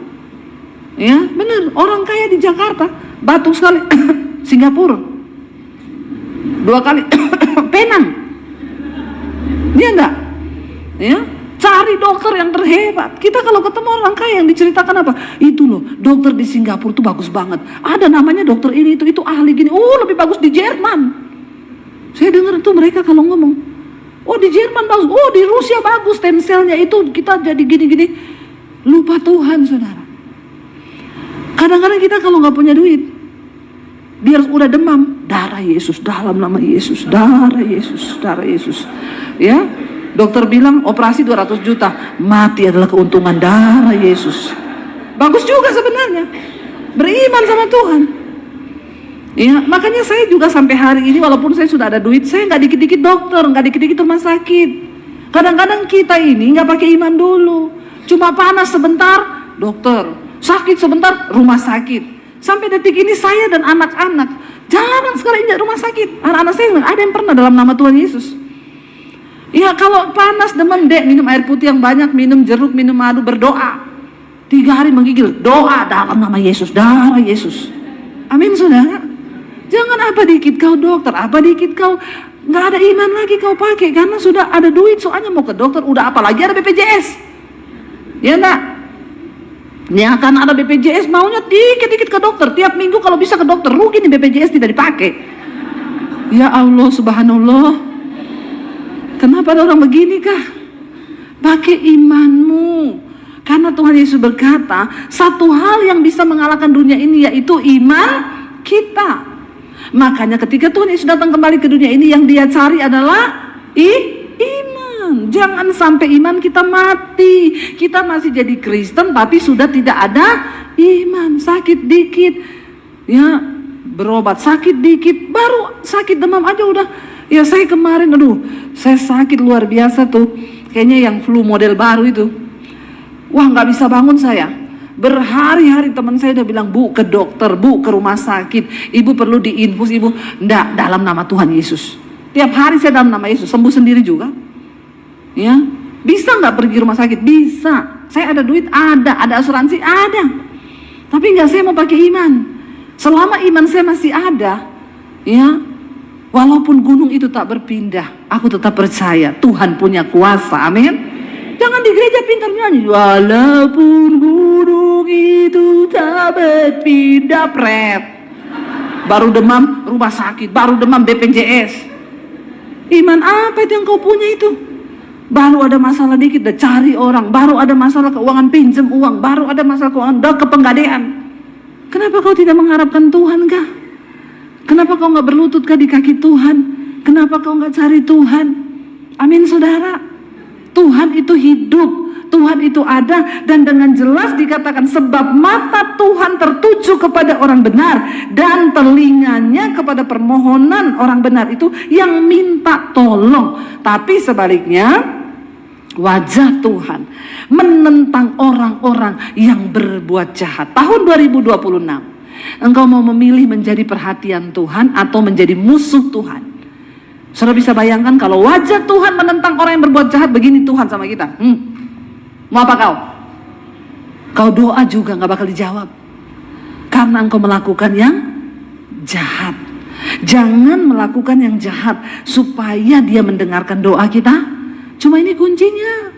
S2: Ya, benar. Orang kaya di Jakarta batuk sekali Singapura 2 kali Penang. Dia enggak. Ya, cari dokter yang terhebat. Kita kalau ketemu orang kaya yang diceritakan apa? Itu loh, dokter di Singapura tuh bagus banget. Ada namanya dokter ini itu ahli gini. Oh, lebih bagus di Jerman. Saya dengar tuh mereka kalau ngomong, oh di Jerman bagus, oh di Rusia bagus, stem cell-nya itu kita jadi gini-gini. Lupa Tuhan, saudara. Kadang-kadang kita kalau nggak punya duit, biar udah demam, darah Yesus, dalam nama Yesus, darah Yesus, darah Yesus. Ya, dokter bilang operasi 200 juta, mati adalah keuntungan, darah Yesus. Bagus juga sebenarnya, beriman sama Tuhan. Ya, makanya saya juga sampai hari ini walaupun saya sudah ada duit, saya nggak dikit-dikit dokter, nggak dikit-dikit rumah sakit. Kadang-kadang kita ini nggak pakai iman dulu, cuma panas sebentar, dokter, sakit sebentar, rumah sakit. Sampai detik ini saya dan anak-anak jarang sekali injak rumah sakit. Anak-anak saya nggak ada yang pernah dalam nama Tuhan Yesus. Ya kalau panas demam dek, minum air putih yang banyak, minum jeruk, minum madu, berdoa 3 hari menggigil, doa dalam nama Yesus, darah Yesus. Amin, saudara. Jangan apa dikit kau dokter, apa dikit kau nggak ada iman lagi kau pakai karena sudah ada duit, soalnya mau ke dokter udah apalagi ada BPJS. Ya enggak? Ya kan ada BPJS maunya dikit-dikit ke dokter, tiap minggu kalau bisa ke dokter, rugi nih BPJS tidak dipakai. Ya Allah, subhanallah. Kenapa ada orang begini kah? Pakai imanmu. Karena Tuhan Yesus berkata, satu hal yang bisa mengalahkan dunia ini yaitu iman kita. Makanya ketika Tuhan Yesus datang kembali ke dunia ini, yang dia cari adalah iman. Jangan sampai iman kita mati. Kita masih jadi Kristen tapi sudah tidak ada iman. Sakit dikit, ya berobat, sakit dikit, baru sakit demam aja udah. Ya saya kemarin, saya sakit luar biasa tuh. Kayaknya yang flu model baru itu. Wah, nggak bisa bangun saya. Berhari-hari teman saya udah bilang, bu ke dokter, bu ke rumah sakit, ibu perlu diinfus, ibu. Nggak, dalam nama Tuhan Yesus. Tiap hari saya dalam nama Yesus, sembuh sendiri juga. Ya, bisa nggak pergi rumah sakit? Bisa. Saya ada duit, ada asuransi, ada. Tapi nggak, saya mau pakai iman. Selama iman saya masih ada, ya, walaupun gunung itu tak berpindah, aku tetap percaya Tuhan punya kuasa. Amin. Jangan di gereja pintar nyanyi, walaupun gunung itu tak berpindah, pret. Baru demam rumah sakit, baru demam BPJS. Iman apa itu yang kau punya itu? Baru ada masalah dikit udah cari orang, baru ada masalah keuangan pinjam uang, baru ada masalah keuangan udah kepenggadean. Kenapa kau tidak mengharapkan Tuhan kah? Kenapa kau nggak berlutut kah di kaki Tuhan? Kenapa kau nggak cari Tuhan? Amin saudara. Tuhan itu hidup, Tuhan itu ada, dan dengan jelas dikatakan sebab mata Tuhan tertuju kepada orang benar dan telinganya kepada permohonan orang benar itu yang minta tolong. Tapi sebaliknya wajah Tuhan menentang orang-orang yang berbuat jahat. Tahun 2026, engkau mau memilih menjadi perhatian Tuhan atau menjadi musuh Tuhan? Saudara bisa bayangkan kalau wajah Tuhan menentang orang yang berbuat jahat, begini Tuhan sama kita. Mau apa kau? Kau doa juga gak bakal dijawab, karena engkau melakukan yang jahat. Jangan melakukan yang jahat supaya dia mendengarkan doa kita. Cuma ini kuncinya,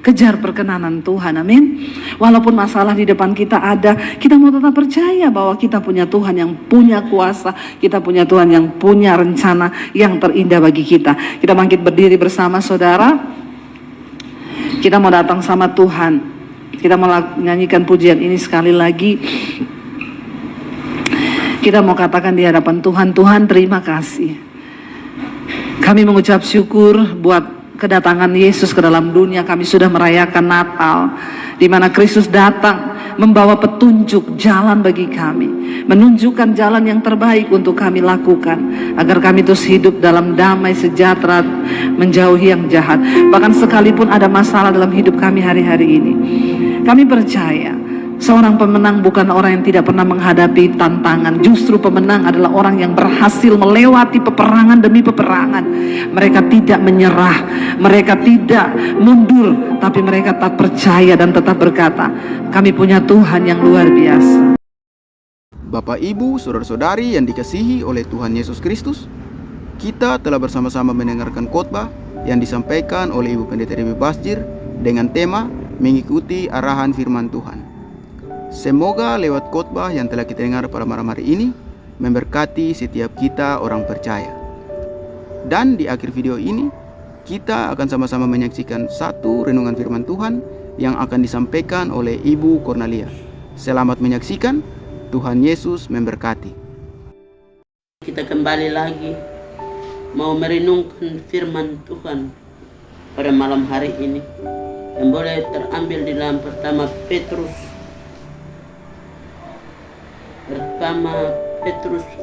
S2: kejar perkenanan Tuhan. Amin. Walaupun masalah di depan kita ada, kita mau tetap percaya bahwa kita punya Tuhan yang punya kuasa, kita punya Tuhan yang punya rencana yang terindah bagi kita. Kita bangkit berdiri bersama saudara. Kita mau datang sama Tuhan. Kita mau nyanyikan pujian ini sekali lagi. Kita mau katakan di hadapan Tuhan, Tuhan terima kasih. Kami mengucap syukur buat kedatangan Yesus ke dalam dunia. Kami sudah merayakan Natal, di mana Kristus datang membawa petunjuk jalan bagi kami, menunjukkan jalan yang terbaik untuk kami lakukan, agar kami terus hidup dalam damai sejahtera, menjauhi yang jahat. Bahkan sekalipun ada masalah dalam hidup kami hari-hari ini, kami percaya seorang pemenang bukan orang yang tidak pernah menghadapi tantangan. Justru pemenang adalah orang yang berhasil melewati peperangan demi peperangan. Mereka tidak menyerah, mereka tidak mundur, tapi mereka tetap percaya dan tetap berkata, kami punya Tuhan yang luar biasa.
S1: Bapak, Ibu, saudara-saudari yang dikasihi oleh Tuhan Yesus Kristus, kita telah bersama-sama mendengarkan khotbah yang disampaikan oleh Ibu Pendeta Dewi Basjir dengan tema mengikuti arahan firman Tuhan. Semoga lewat khotbah yang telah kita dengar pada malam hari ini memberkati setiap kita orang percaya. Dan di akhir video ini kita akan sama-sama menyaksikan satu renungan firman Tuhan yang akan disampaikan oleh Ibu Cornelia. Selamat menyaksikan. Tuhan Yesus memberkati.
S3: Kita kembali lagi mau merenungkan firman Tuhan pada malam hari ini, yang boleh terambil di dalam pertama Petrus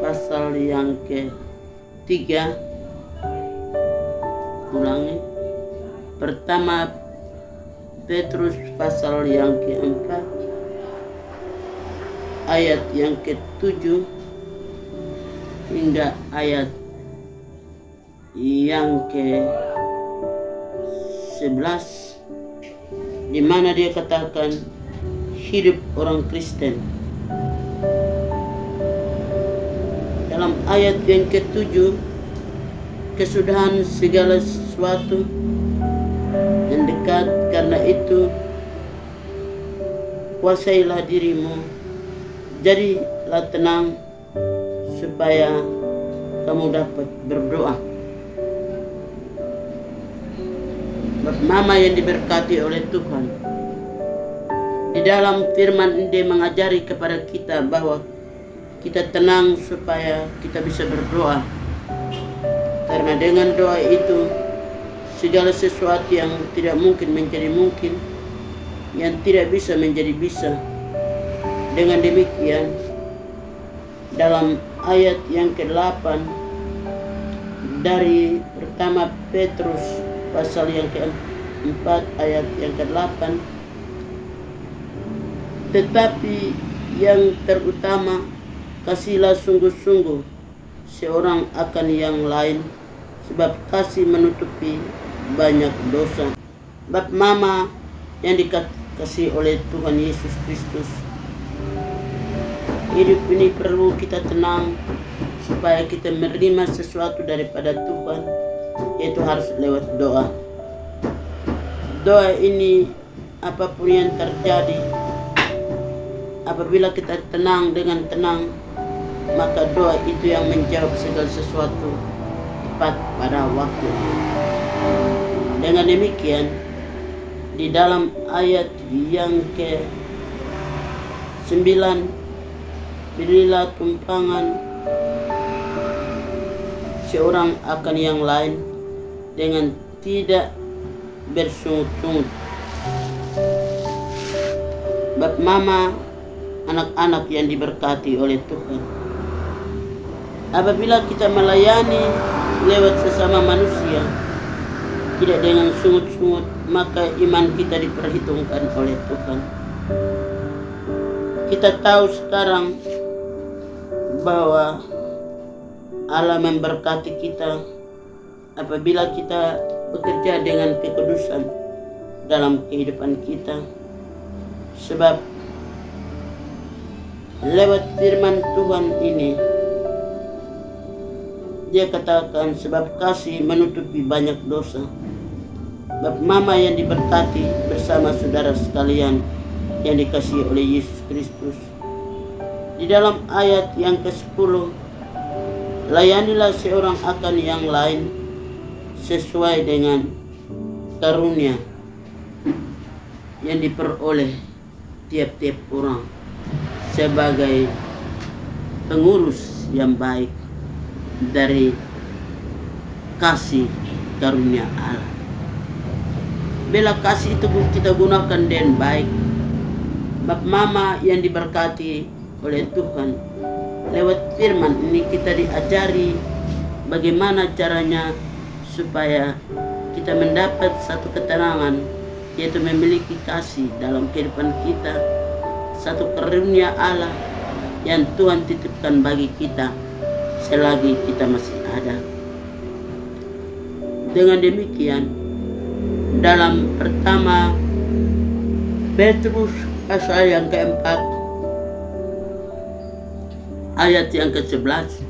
S3: pasal yang ke-3. Ulangi, pertama Petrus pasal yang ke-4 ayat yang ke-7 hingga ayat yang ke-11, di mana dia katakan hidup orang Kristen. Dalam ayat yang ke-7, kesudahan segala sesuatu yang dekat, karena itu kuasailah dirimu, jadilah tenang supaya kamu dapat berdoa. Mama yang diberkati oleh Tuhan, di dalam firman ini mengajari kepada kita bahwa kita tenang supaya kita bisa berdoa. Karena dengan doa itu segala sesuatu yang tidak mungkin menjadi mungkin, yang tidak bisa menjadi bisa. Dengan demikian, dalam ayat yang ke-8 dari pertama Petrus pasal yang ke-4 ayat yang ke-8, tetapi yang terutama kasihlah sungguh-sungguh seorang akan yang lain, sebab kasih menutupi banyak dosa. Bapak Mama yang dikasih oleh Tuhan Yesus Kristus, Hidup ini perlu kita tenang supaya kita menerima sesuatu daripada Tuhan, yaitu harus lewat doa. Doa ini apapun yang terjadi, apabila kita tenang dengan tenang, maka doa itu yang menjawab segala sesuatu tepat pada waktu. Dengan demikian, di dalam ayat yang ke-9, berilah tumpangan seorang akan yang lain dengan tidak bersungut-sungut. Bapak mama, anak-anak yang diberkati oleh Tuhan, apabila kita melayani lewat sesama manusia tidak dengan sungut-sungut, maka iman kita diperhitungkan oleh Tuhan. Kita tahu sekarang bahwa Allah memberkati kita apabila kita bekerja dengan kekudusan dalam kehidupan kita, sebab lewat firman Tuhan ini Dia katakan, sebab kasih menutupi banyak dosa. Bapak mama yang diberkati bersama saudara sekalian yang dikasihi oleh Yesus Kristus, di dalam ayat yang ke-10, layanilah seorang akan yang lain sesuai dengan karunia yang diperoleh tiap-tiap orang sebagai pengurus yang baik dari kasih karunia Allah. Bila kasih itu kita gunakan dengan baik, Bapak mama yang diberkati oleh Tuhan, lewat firman ini kita diajari bagaimana caranya supaya kita mendapat satu ketenangan, yaitu memiliki kasih dalam kehidupan kita, satu karunia Allah yang Tuhan titipkan bagi kita selagi kita masih ada. Dengan demikian, dalam pertama Petrus pasal yang ke-4 ayat yang ke-11,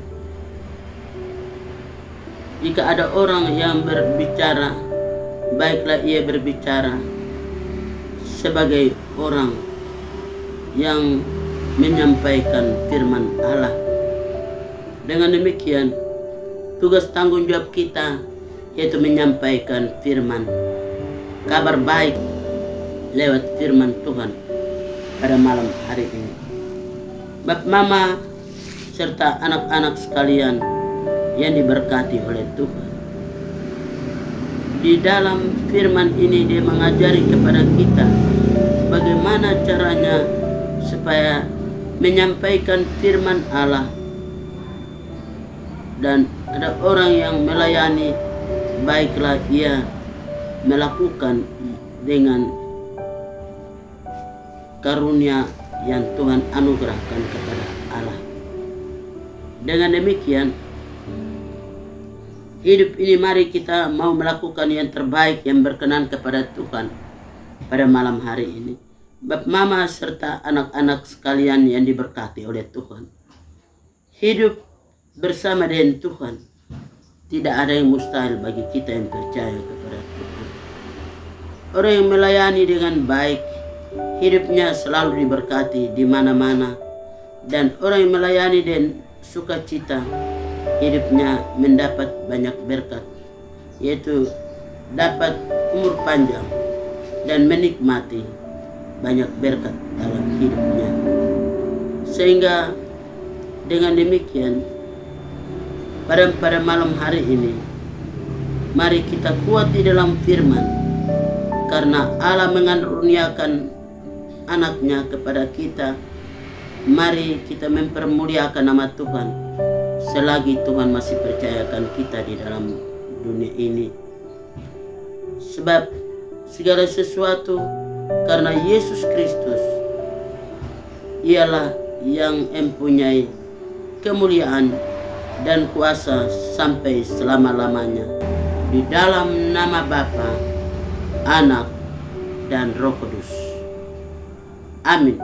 S3: jika ada orang yang berbicara, baiklah ia berbicara sebagai orang yang menyampaikan firman Allah. Dengan demikian, tugas tanggung jawab kita yaitu menyampaikan firman, kabar baik lewat firman Tuhan pada malam hari ini. Bapak mama serta anak-anak sekalian yang diberkati oleh Tuhan, di dalam firman ini Dia mengajari kepada kita bagaimana caranya supaya menyampaikan firman Allah. Dan ada orang yang melayani, baiklah ia melakukan dengan karunia yang Tuhan anugerahkan kepada Allah. Dengan demikian, hidup ini mari kita mau melakukan yang terbaik yang berkenan kepada Tuhan pada malam hari ini. Bapak mama serta anak-anak sekalian yang diberkati oleh Tuhan, hidup bersama dengan Tuhan tidak ada yang mustahil bagi kita yang percaya kepada Tuhan. Orang yang melayani dengan baik, hidupnya selalu diberkati di mana-mana, dan orang yang melayani dengan sukacita, hidupnya mendapat banyak berkat, yaitu dapat umur panjang dan menikmati banyak berkat dalam hidupnya. Sehingga dengan demikian, pada malam hari ini, mari kita kuat di dalam firman, karena Allah mengaruniakan anaknya kepada kita. Mari kita mempermuliakan nama Tuhan selagi Tuhan masih percayakan kita di dalam dunia ini. Sebab segala sesuatu karena Yesus Kristus, ialah yang mempunyai kemuliaan dan kuasa sampai selama-lamanya. Di dalam nama Bapa, Anak, dan Roh Kudus. Amin.